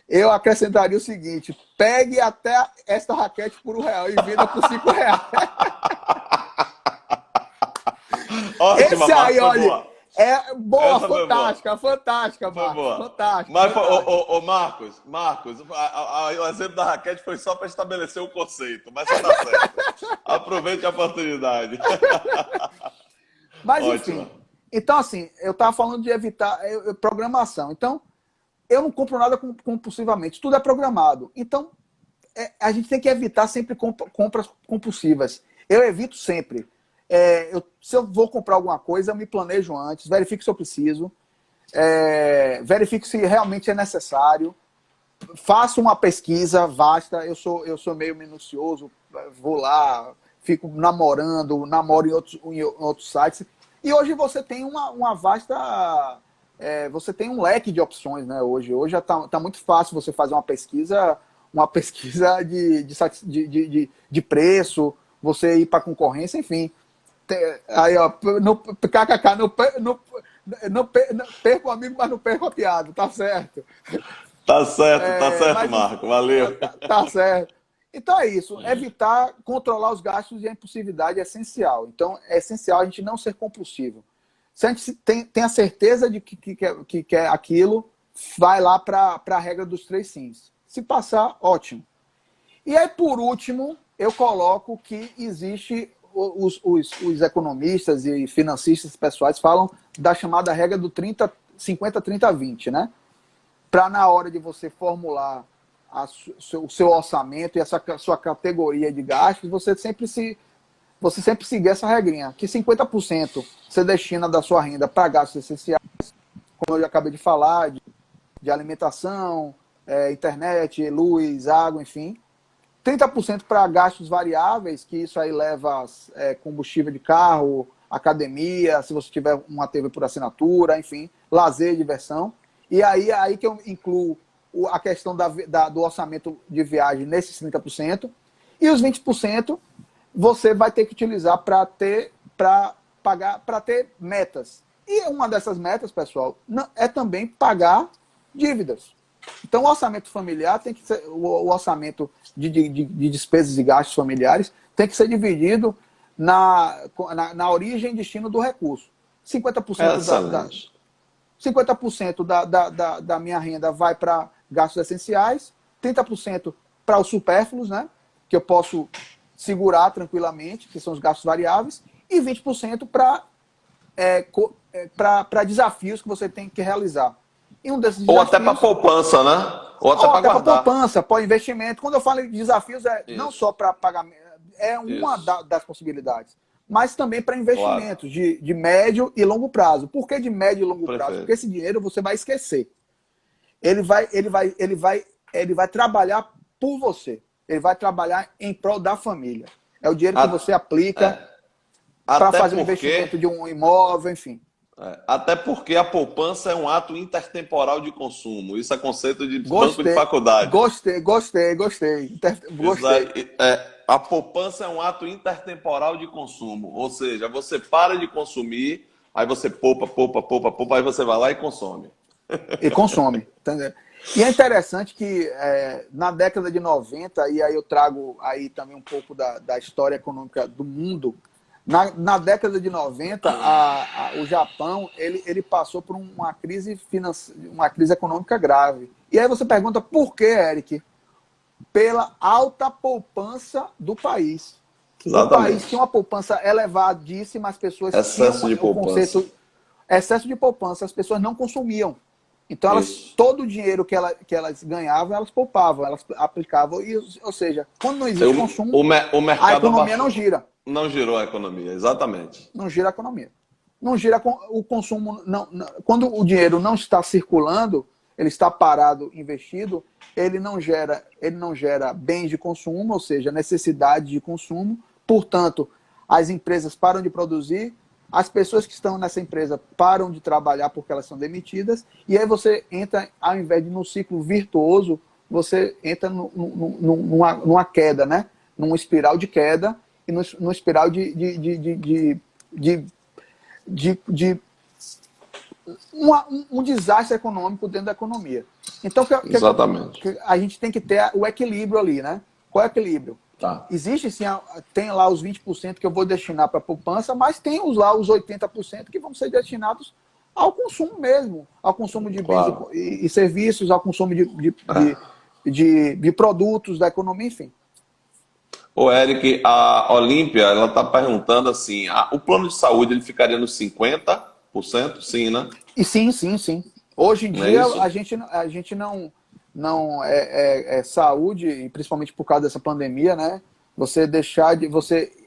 Eu acrescentaria o seguinte: pegue até esta raquete por R$1 e venda por R$5. Ótima, Esse aí, Marcos, olha, boa. é boa, Essa foi fantástica, fantástica, Foi Marcos, boa. fantástica. Mas, Fantástica. Marcos, o exemplo da raquete foi só para estabelecer o conceito, mas você tá certo. Aproveite a oportunidade. Mas, Ótima. enfim. Então, assim, eu estava falando de evitar programação. Então, eu não compro nada compulsivamente. Tudo é programado. Então, a gente tem que evitar sempre compras compulsivas. Eu evito sempre. Se eu vou comprar alguma coisa, eu me planejo antes, verifico se eu preciso, verifico se realmente é necessário, faço uma pesquisa vasta. Eu sou meio minucioso, vou lá, fico namoro em outros sites. E hoje você tem uma vasta... você tem um leque de opções, né? Hoje já tá muito fácil você fazer uma pesquisa de preço, você ir para concorrência, enfim. Aí, ó, kkk, não perco o amigo, mas não perco a piada, tá certo. Tá certo, Mas Marco, valeu. tá certo. Então é isso, evitar controlar os gastos e a impulsividade é essencial. Então é essencial a gente não ser compulsivo. Se a gente tem a certeza de que quer aquilo, vai lá para a regra dos 3 sims. Se passar, ótimo. E aí, por último, eu coloco que existe, os economistas e financistas pessoais falam da chamada regra do 50-30-20, né? Para na hora de você formular o seu orçamento e a sua categoria de gastos, você sempre seguir essa regrinha, que 50% você destina da sua renda para gastos essenciais, como eu já acabei de falar, de alimentação, internet, luz, água, enfim. 30% para gastos variáveis, que isso aí leva combustível de carro, academia, se você tiver uma TV por assinatura, enfim, lazer, diversão. E aí que eu incluo a questão do orçamento de viagem nesses 30%. E os 20% você vai ter que utilizar para ter metas. E uma dessas metas, pessoal, é também pagar dívidas. Então, o orçamento familiar tem que ser, o orçamento de despesas e gastos familiares tem que ser dividido na origem e destino do recurso. 50% da minha renda vai para gastos essenciais, 30% para os supérfluos, né, que eu posso segurar tranquilamente, que são os gastos variáveis, e 20% para desafios que você tem que realizar. E um desses Ou desafios, até para poupança, né? Ou até para guardar. Para poupança, para investimento. Quando eu falo em desafios, não só para pagamento, é uma das possibilidades, mas também para investimentos, claro, de médio e longo prazo. Por que de médio e longo prazo? Porque esse dinheiro você vai esquecer. Ele vai trabalhar por você. Ele vai trabalhar em prol da família. É o dinheiro que você aplica para fazer um investimento de um imóvel, enfim. Até porque a poupança é um ato intertemporal de consumo. Isso é conceito de banco de faculdade. Gostei. A poupança é um ato intertemporal de consumo. Ou seja, você para de consumir, aí você poupa, aí você vai lá e consome. Entendeu? E é interessante que na década de 90, e aí eu trago aí também um pouco da história econômica do mundo. Na década de 90, o Japão ele passou por uma crise econômica grave. E aí você pergunta por que, Eric? Pela alta poupança do país. Exatamente. O país tinha uma poupança elevadíssima, as pessoas tinham o conceito excesso de poupança, as pessoas não consumiam. Então, Isso. todo o dinheiro que elas ganhavam, elas poupavam, elas aplicavam. Ou seja, quando não existe consumo, O a mercado economia não abaixou. gira. Não girou a economia, exatamente. Não gira a economia. Não gira o consumo. Quando o dinheiro não está circulando, ele está parado, investido, ele não gera bens de consumo, ou seja, necessidade de consumo. Portanto, as empresas param de produzir, as pessoas que estão nessa empresa param de trabalhar porque elas são demitidas, e aí você entra, ao invés de num ciclo virtuoso, você entra numa queda, né? Numa espiral de queda e numa espiral de um desastre econômico dentro da economia. Então, Exatamente. a gente tem que ter o equilíbrio ali, né? Qual é o equilíbrio? Tá. Existe sim, tem lá os 20% que eu vou destinar para a poupança, mas tem lá os 80% que vão ser destinados ao consumo mesmo, ao consumo de bens Claro. e serviços, ao consumo de produtos da economia, enfim. Ô, Eric, a Olímpia, ela está perguntando assim, o plano de saúde ele ficaria nos 50%? Sim, né? E sim, sim, sim. Hoje em Não é dia, isso? a gente não é saúde, e principalmente por causa dessa pandemia, né? Você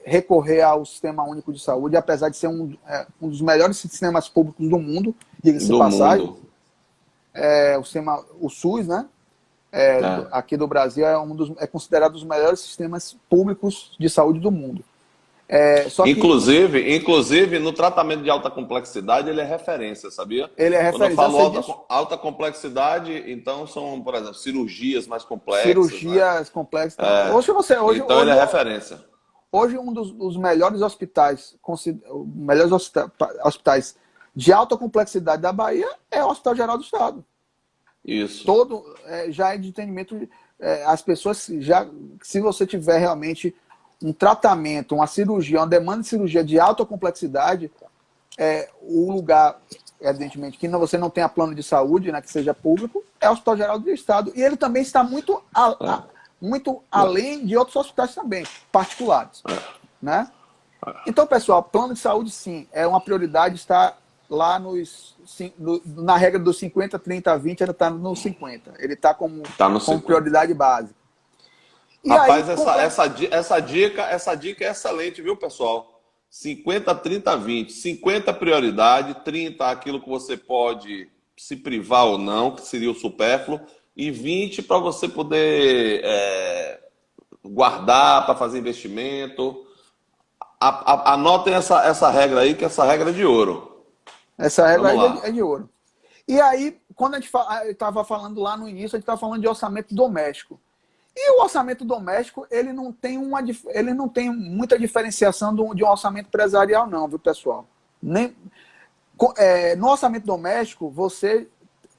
recorrer ao Sistema Único de Saúde, apesar de ser um dos melhores sistemas públicos do mundo, diga-se de Do passagem, mundo. o SUS, né? É. Aqui do Brasil é considerado um dos melhores sistemas públicos de saúde do mundo. Só que Inclusive, no tratamento de alta complexidade, ele é referência, sabia? ele é Quando eu referência, eu falo sei disso. alta complexidade, então são, por exemplo, cirurgias mais complexas, né? Cirurgias complexas. É. Então ele é referência. Hoje um dos melhores hospitais, hospitais de alta complexidade da Bahia é o Hospital Geral do Estado. Isso. Já é de entendimento, as pessoas se você tiver realmente um tratamento, uma cirurgia, uma demanda de cirurgia de alta complexidade, o lugar, evidentemente, que você não tenha plano de saúde, né, que seja público, é o Hospital Geral do Estado. E ele também está muito além de outros hospitais também, particulares. Né? Então, pessoal, plano de saúde, sim, é uma prioridade, está lá na regra dos 50, 30, 20, ele está no 50. Ele está como prioridade básica. E rapaz, aí, essa dica é excelente, viu, pessoal? 50, 30, 20. 50 prioridade, 30 aquilo que você pode se privar ou não, que seria o supérfluo, e 20 para você poder guardar, para fazer investimento. Anotem essa regra aí, que essa regra é de ouro. Essa regra aí é de ouro. E aí, quando a gente estava falando lá no início, a gente estava falando de orçamento doméstico. E o orçamento doméstico, ele não tem muita diferenciação de um orçamento empresarial, não, viu, pessoal? No orçamento doméstico, você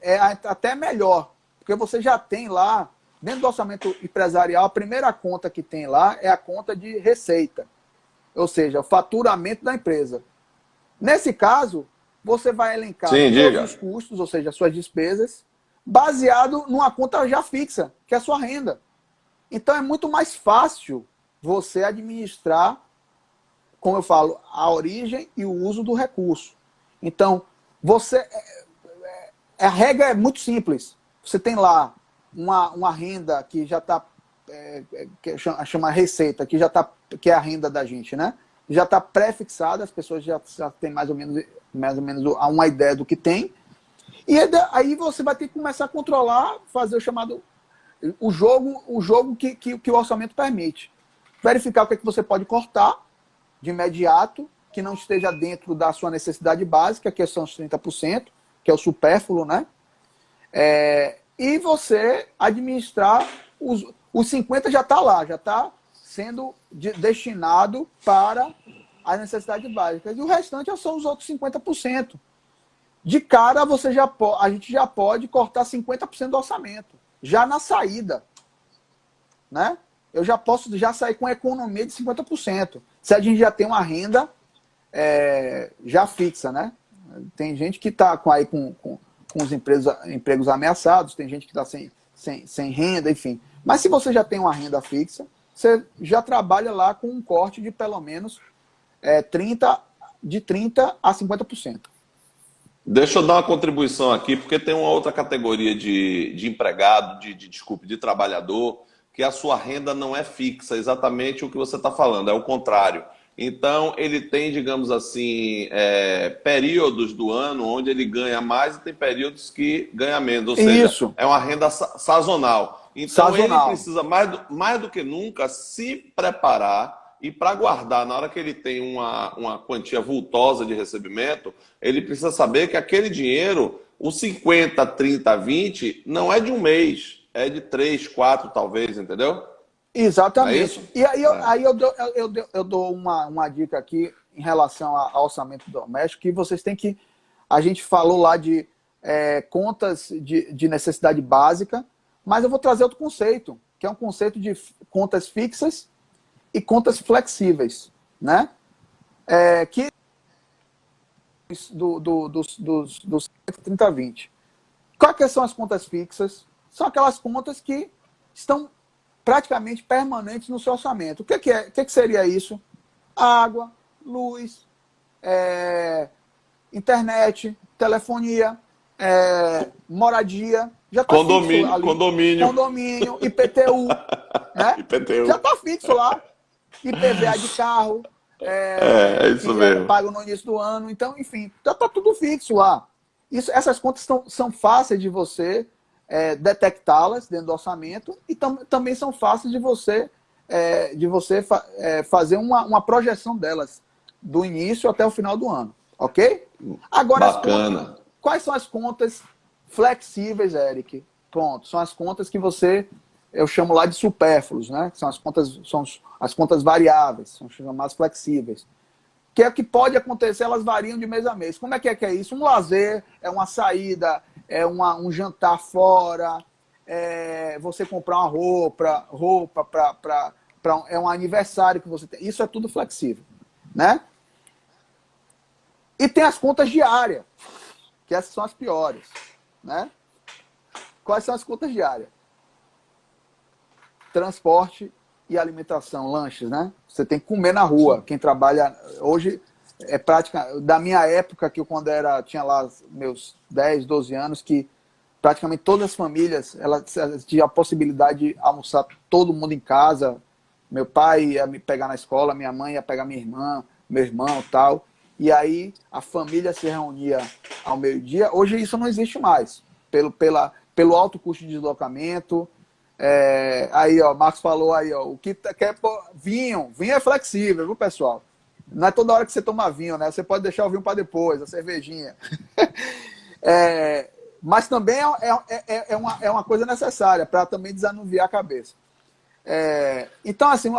é até melhor, porque você já tem lá, dentro do orçamento empresarial, a primeira conta que tem lá é a conta de receita, ou seja, o faturamento da empresa. Nesse caso, você vai elencar todos os custos, ou seja, as suas despesas, baseado numa conta já fixa, que é a sua renda. Então é muito mais fácil você administrar, como eu falo, a origem e o uso do recurso. Então, a regra é muito simples. Você tem lá uma renda que já está, que chama receita, que é a renda da gente, né? Já está pré-fixada, as pessoas já têm mais ou menos uma ideia do que tem. E aí você vai ter que começar a controlar, fazer o chamado o jogo que o orçamento permite. Verificar o que você pode cortar de imediato, que não esteja dentro da sua necessidade básica, que são os 30%, que é o supérfluo, né? E você administrar os 50% já está lá, já está sendo destinado para as necessidades básicas. E o restante são os outros 50%. De cara, a gente já pode cortar 50% do orçamento. Já na saída, né? Eu já posso sair com economia de 50%. Se a gente já tem uma renda já fixa, né? Tem gente que está com os empregos ameaçados, tem gente que está sem renda, enfim. Mas se você já tem uma renda fixa, você já trabalha lá com um corte de pelo menos de 30% a 50%. Deixa eu dar uma contribuição aqui, porque tem uma outra categoria de empregado, desculpe, de trabalhador, que a sua renda não é fixa, exatamente o que você está falando, é o contrário. Então, ele tem, digamos assim, períodos do ano onde ele ganha mais e tem períodos que ganha menos, ou seja, Isso, é uma renda sazonal. Então, ele sazonal. precisa mais do que nunca se preparar e para guardar, na hora que ele tem uma quantia vultosa de recebimento, ele precisa saber que aquele dinheiro, os 50, 30, 20, não é de um mês, é de 3, 4 talvez, entendeu? Não é isso? Exatamente. E aí, É. eu dou uma dica aqui em relação ao orçamento doméstico, que vocês têm que. A gente falou lá de contas de necessidade básica, mas eu vou trazer outro conceito, que é um conceito de contas fixas e contas flexíveis, né? Que dos 30-20. Quais que são as contas fixas? São aquelas contas que estão praticamente permanentes no seu orçamento. O que é? O que seria isso? Água, luz, internet, telefonia, moradia. Já está fixo Condomínio, ali. condomínio. Condomínio, IPTU, né? IPTU. Já está fixo lá. IPVA de carro, É isso que é mesmo. pago no início do ano. Então, enfim, já está tudo fixo lá. Essas contas são fáceis de você detectá-las dentro do orçamento e também são fáceis de você, fazer uma projeção delas do início até o final do ano, ok? Agora, Bacana. quais são as contas flexíveis, Eric? Pronto, são as contas que eu chamo lá de supérfluos, né? São as contas variáveis, são chamadas flexíveis. Que é o que pode acontecer, elas variam de mês a mês. Como é que é isso? Um lazer, é uma saída, é um jantar fora, você comprar uma roupa é um aniversário que você tem. Isso é tudo flexível, né? E tem as contas diárias, que essas são as piores, né? Quais são as contas diárias? Transporte e alimentação, lanches, né? Você tem que comer na rua. Quem trabalha hoje é prática da minha época, que eu quando tinha lá meus 10, 12 anos, que praticamente todas as famílias elas tinham a possibilidade de almoçar todo mundo em casa. Meu pai ia me pegar na escola, minha mãe ia pegar minha irmã, meu irmão, tal. E aí a família se reunia ao meio-dia. Hoje isso não existe mais, pelo alto custo de deslocamento. Aí, ó, Marcos falou aí, ó, o que quer vinho é flexível, viu, pessoal? Não é toda hora que você toma vinho, né? Você pode deixar o vinho para depois, a cervejinha. Mas também é uma coisa necessária para também desanuviar a cabeça. Então, assim,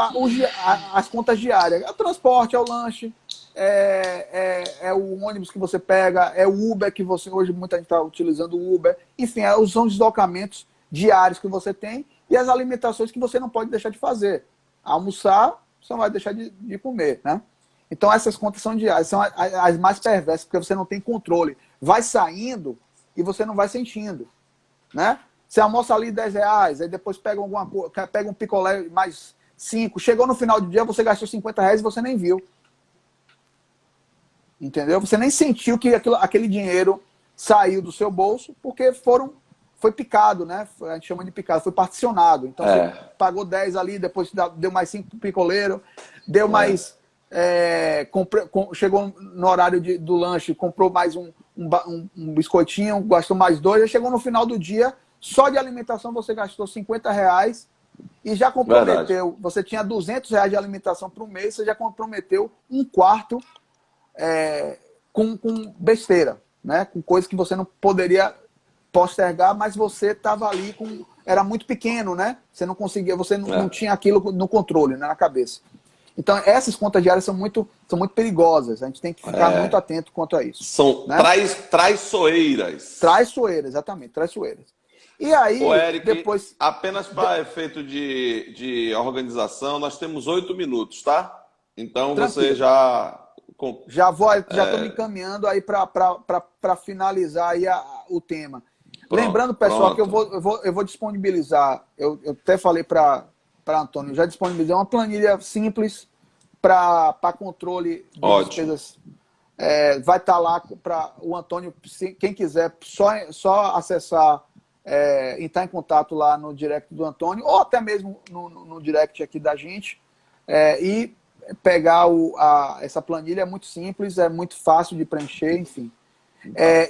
as contas diárias, é o transporte, é o lanche, é o ônibus que você pega, é o Uber que hoje muita gente está utilizando o Uber. Enfim, são os deslocamentos diários que você tem e as alimentações que você não pode deixar de fazer. Almoçar, você não vai deixar de comer, né? Então essas contas são diárias, são as mais perversas, porque você não tem controle. Vai saindo e você não vai sentindo, né? Você almoça ali R$ 10, aí depois pega pega um picolé mais 5. Chegou no final do dia, você gastou R$ 50 e você nem viu. Entendeu? Você nem sentiu que aquele dinheiro saiu do seu bolso, porque foi picado, né? A gente chama de picado, foi particionado. Então você pagou 10 ali, depois deu mais 5 pro picoleiro, deu mais. Chegou no horário do lanche, comprou mais um biscoitinho, gastou mais 2, aí chegou no final do dia, só de alimentação você gastou R$ 50 e já comprometeu. Verdade. Você tinha R$ 200 de alimentação por um mês, você já comprometeu um quarto com besteira, né? Com coisas que você não poderia postergar, mas você estava ali era muito pequeno, né? Você não conseguia, você não tinha aquilo no controle, né, na cabeça. Então, essas contas diárias são muito perigosas. A gente tem que ficar muito atento quanto a isso. São, né? Traiçoeiras. Traiçoeiras, exatamente, traiçoeiras. E aí, Eric, depois... apenas para efeito de organização, nós temos 8 minutos, tá? Então, tranquilo. Você já... Já estou me encaminhando aí para finalizar aí o tema. Pronto, lembrando, pessoal, que eu vou disponibilizar, eu até falei para Antônio, já disponibilizei uma planilha simples para controle de despesas vai estar lá para o Antônio, quem quiser, só acessar, entrar em contato lá no direct do Antônio, ou até mesmo no direct aqui da gente, e pegar essa planilha. É muito simples, é muito fácil de preencher, enfim.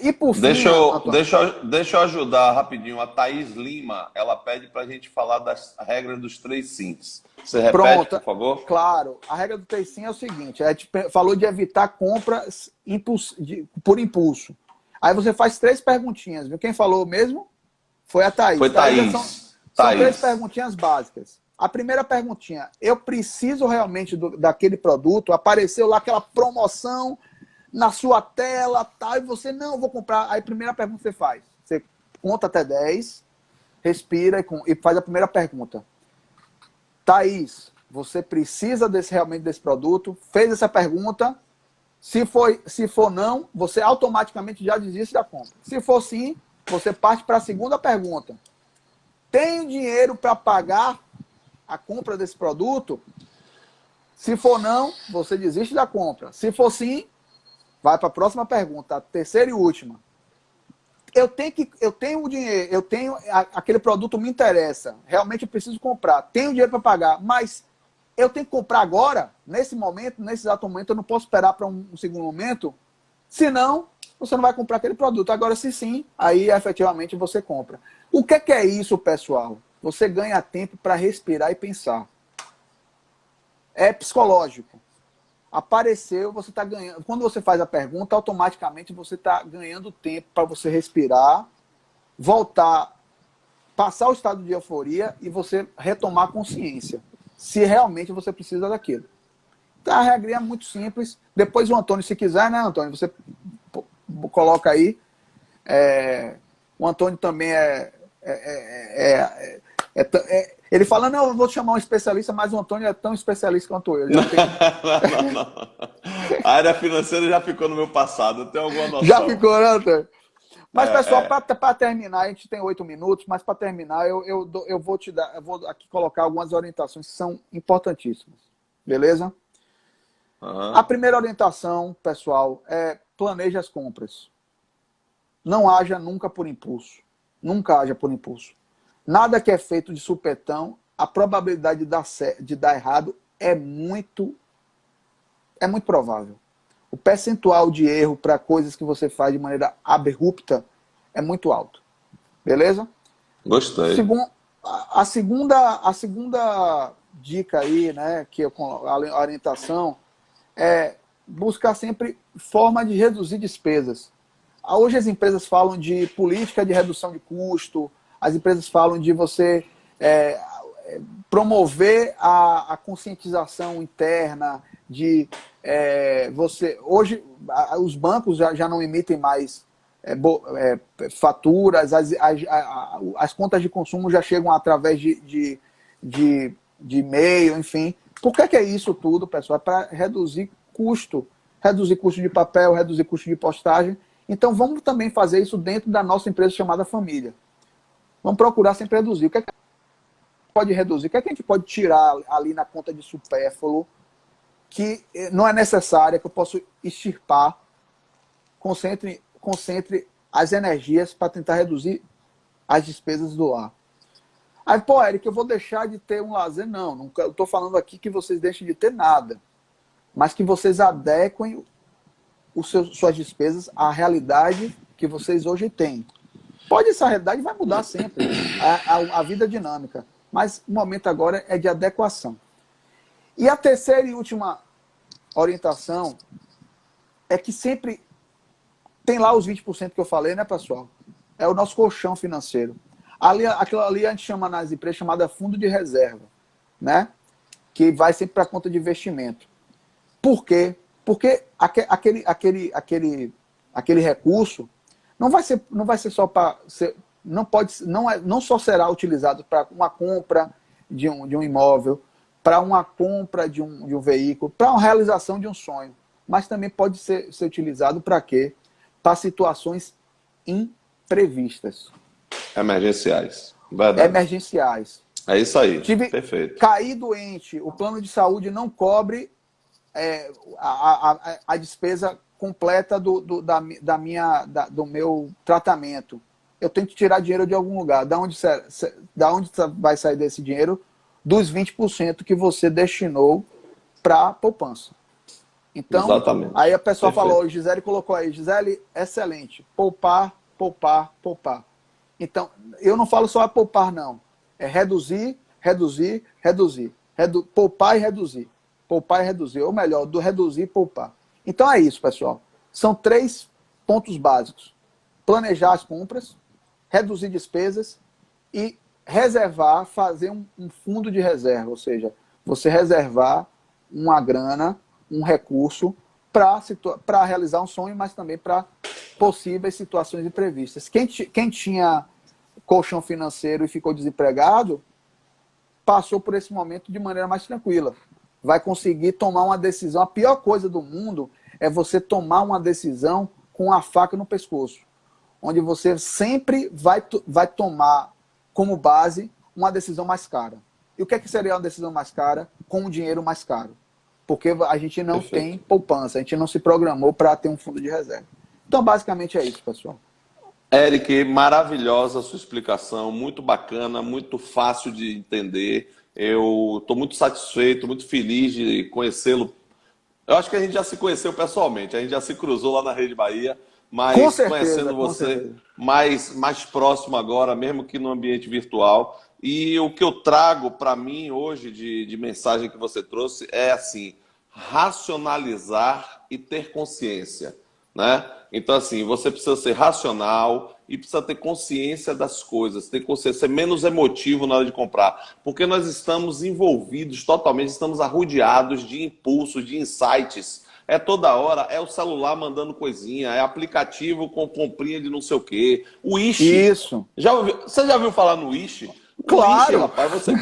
E por fim, Antônio, deixa eu ajudar rapidinho. A Thaís Lima, ela pede para a gente falar das regras dos 3 sims. Você repete, pronto, por favor? Claro, a regra do 3 sim é o seguinte: a gente falou de evitar compras por impulso. Aí você faz 3 perguntinhas, viu? Quem falou mesmo foi a Thaís. Foi Thaís. São 3 perguntinhas básicas. A primeira perguntinha: eu preciso realmente daquele produto? Apareceu lá aquela promoção na sua tela, tal, e você, não, vou comprar. Aí a primeira pergunta que você faz, você conta até 10, respira e faz a primeira pergunta. Thaís, você precisa realmente desse produto? Fez essa pergunta. Se for não, você automaticamente já desiste da compra. Se for sim, você parte para a segunda pergunta. Tem dinheiro para pagar a compra desse produto? Se for não, você desiste da compra. Se for sim, vai para a próxima pergunta, a terceira e última. Eu tenho o dinheiro, aquele produto me interessa, realmente eu preciso comprar, tenho dinheiro para pagar, mas eu tenho que comprar agora, nesse momento, nesse exato momento, eu não posso esperar para um segundo momento, senão você não vai comprar aquele produto. Agora, se sim, aí efetivamente você compra. O que é isso, pessoal? Você ganha tempo para respirar e pensar. É psicológico. Apareceu, você está ganhando. Quando você faz a pergunta, automaticamente você está ganhando tempo para você respirar, voltar, passar o estado de euforia e você retomar a consciência, se realmente você precisa daquilo. Então a regrinha é muito simples. Depois o Antônio, se quiser, né, Antônio, você coloca aí. O Antônio também ele fala, não, eu vou chamar um especialista, mas o Antônio é tão especialista quanto eu. Não. A área financeira já ficou no meu passado, eu tenho alguma noção. Já ficou, né, Antônio? Mas, pessoal, para terminar, a gente tem 8 minutos, mas para terminar, eu vou aqui colocar algumas orientações que são importantíssimas. Beleza? Uhum. A primeira orientação, pessoal, é planeje as compras. Não haja nunca por impulso. Nunca haja por impulso. Nada que é feito de supetão, a probabilidade de dar errado é muito provável. O percentual de erro para coisas que você faz de maneira abrupta é muito alto. Beleza? Gostei. A segunda dica aí, né, que a orientação é buscar sempre forma de reduzir despesas. Hoje as empresas falam de política de redução de custo, as empresas falam de você promover a conscientização interna, de você... Hoje, os bancos já não emitem mais faturas, as contas de consumo já chegam através de e-mail, enfim. Por que é isso tudo, pessoal? É para reduzir custo de papel, reduzir custo de postagem. Então, vamos também fazer isso dentro da nossa empresa chamada família. Vamos procurar sempre reduzir. O que é que pode reduzir? O que é que a gente pode tirar ali na conta de supérfluo que não é necessária, que eu posso extirpar? Concentre as energias para tentar reduzir as despesas do lar. Aí, pô, Eric, eu vou deixar de ter um lazer? Não, eu estou falando aqui que vocês deixem de ter nada, mas que vocês adequem suas despesas à realidade que vocês hoje têm. Essa realidade vai mudar sempre, a vida é dinâmica, mas o momento agora é de adequação. E a terceira e última orientação é que sempre tem lá os 20% que eu falei, né, pessoal? É o nosso colchão financeiro. Aquilo ali a gente chama nas empresas chamada fundo de reserva, né? Que vai sempre para a conta de investimento. Por quê? Porque aquele recurso não vai ser só para não só será utilizado para uma compra de um imóvel, para uma compra de um veículo, para uma realização de um sonho, mas também pode ser utilizado para quê? Para situações imprevistas. Emergenciais. Verdade. Emergenciais. É isso aí. Perfeito. Cair doente, o plano de saúde não cobre a despesa completa do meu tratamento. Eu tenho que tirar dinheiro de algum lugar. Da onde vai sair desse dinheiro? Dos 20% que você destinou para poupança. Então, Exatamente. aí a pessoa Perfeito. falou, Gisele colocou aí, Gisele, excelente. Poupar, poupar, poupar. Então, eu não falo só a poupar, não. É reduzir, reduzir, reduzir. Poupar e reduzir. Poupar e reduzir. Ou melhor, do reduzir e poupar. Então é isso, pessoal. São 3 pontos básicos. Planejar as compras, reduzir despesas e reservar, fazer um fundo de reserva. Ou seja, você reservar uma grana, um recurso para realizar um sonho, mas também para possíveis situações imprevistas. Quem tinha colchão financeiro e ficou desempregado, passou por esse momento de maneira mais tranquila. Vai conseguir tomar uma decisão. A pior coisa do mundo é você tomar uma decisão com a faca no pescoço, onde você sempre vai tomar como base uma decisão mais cara. E o que seria uma decisão mais cara? Com um dinheiro mais caro. Porque a gente não tem poupança, a gente não se programou para ter um fundo de reserva. Então, basicamente é isso, pessoal. Eric, maravilhosa a sua explicação, muito bacana, muito fácil de entender. Eu estou muito satisfeito, muito feliz de conhecê-lo. Eu acho que a gente já se conheceu pessoalmente, a gente já se cruzou lá na Rede Bahia, mas Com certeza, conhecendo você mais próximo agora, mesmo que no ambiente virtual. E o que eu trago para mim hoje de mensagem que você trouxe é assim, racionalizar e ter consciência, né? Então, assim, você precisa ser racional e precisa ter consciência das coisas, ter consciência, ser menos emotivo na hora de comprar, porque nós estamos envolvidos totalmente, estamos arrodeados de impulsos, de insights. É toda hora, é o celular mandando coisinha, é aplicativo com comprinha de não sei o quê. O Wish. Isso. Você já ouviu falar no Wish? Claro. O Wish, rapaz, você...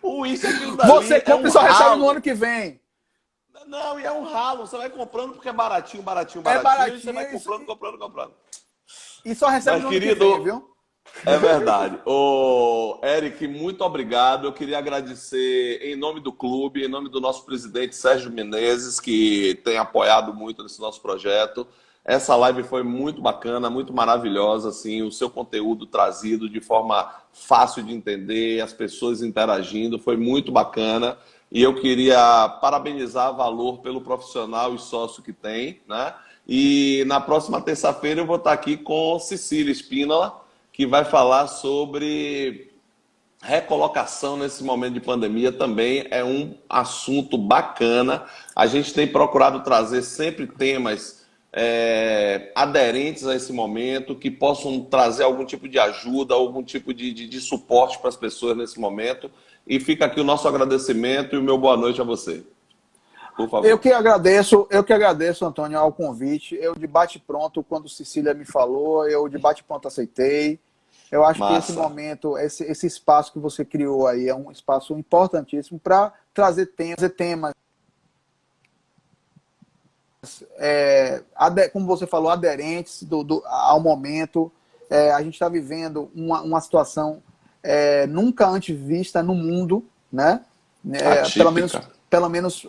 O Wish, aquilo dali você compra e só recebe no ano que vem. Não, e é um ralo. Você vai comprando porque é baratinho, baratinho, É baratinho e você vai comprando. E só recebe no ano que vem, viu? É verdade. Ô, Eric, muito obrigado. Eu queria agradecer em nome do clube, em nome do nosso presidente Sérgio Menezes, que tem apoiado muito nesse nosso projeto. Essa live foi muito bacana, muito maravilhosa, assim, o seu conteúdo trazido de forma fácil de entender, as pessoas interagindo, foi muito bacana. E eu queria parabenizar a Valor pelo profissional e sócio que tem, né? E na próxima terça-feira eu vou estar aqui com Cecília Espínola, que vai falar sobre recolocação nesse momento de pandemia. Também é um assunto bacana. A gente tem procurado trazer sempre temas aderentes a esse momento, que possam trazer algum tipo de ajuda, algum tipo de suporte para as pessoas nesse momento. E fica aqui o nosso agradecimento e o meu boa noite a você. Por favor. Eu que agradeço, Antônio, ao convite. Eu de bate-pronto, quando Cecília me falou, eu de bate-pronto aceitei. Eu acho que esse momento, esse espaço que você criou aí é um espaço importantíssimo para trazer temas, como você falou, aderentes ao momento. A gente está vivendo uma situação nunca antes vista no mundo, né? Pelo menos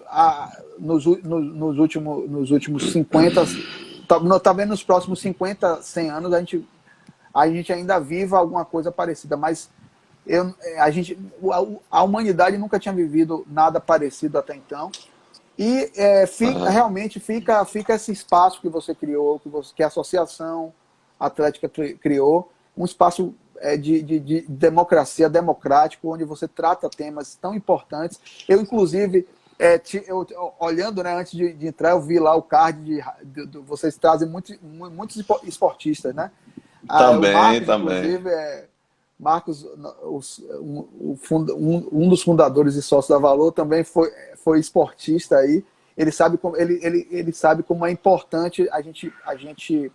nos últimos 50, talvez nos próximos 50, 100 anos, a gente ainda viva alguma coisa parecida, mas a humanidade nunca tinha vivido nada parecido até então. E realmente fica esse espaço que você criou, que a Associação Atlética criou, um espaço de democracia, democrático, onde você trata temas tão importantes. Eu, inclusive, olhando, né, antes de entrar, eu vi lá o card, vocês trazem muitos esportistas, né? Também, o Marcos, também. Inclusive, Marcos, um dos fundadores e sócios da Valor, também foi esportista aí. Ele sabe como é importante a gente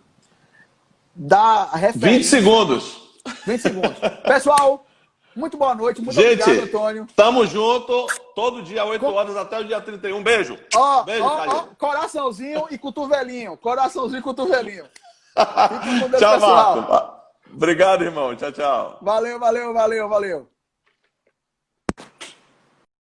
dar a referência. 20 segundos. 20 segundos. Pessoal, muito boa noite. Muito obrigado, Antônio. Tamo junto. Todo dia, 8 horas, até o dia 31. Beijo. Beijo, coraçãozinho e cotovelinho. Coraçãozinho e cotovelinho. Tchau, Marco. Obrigado, irmão. Tchau, tchau. Valeu.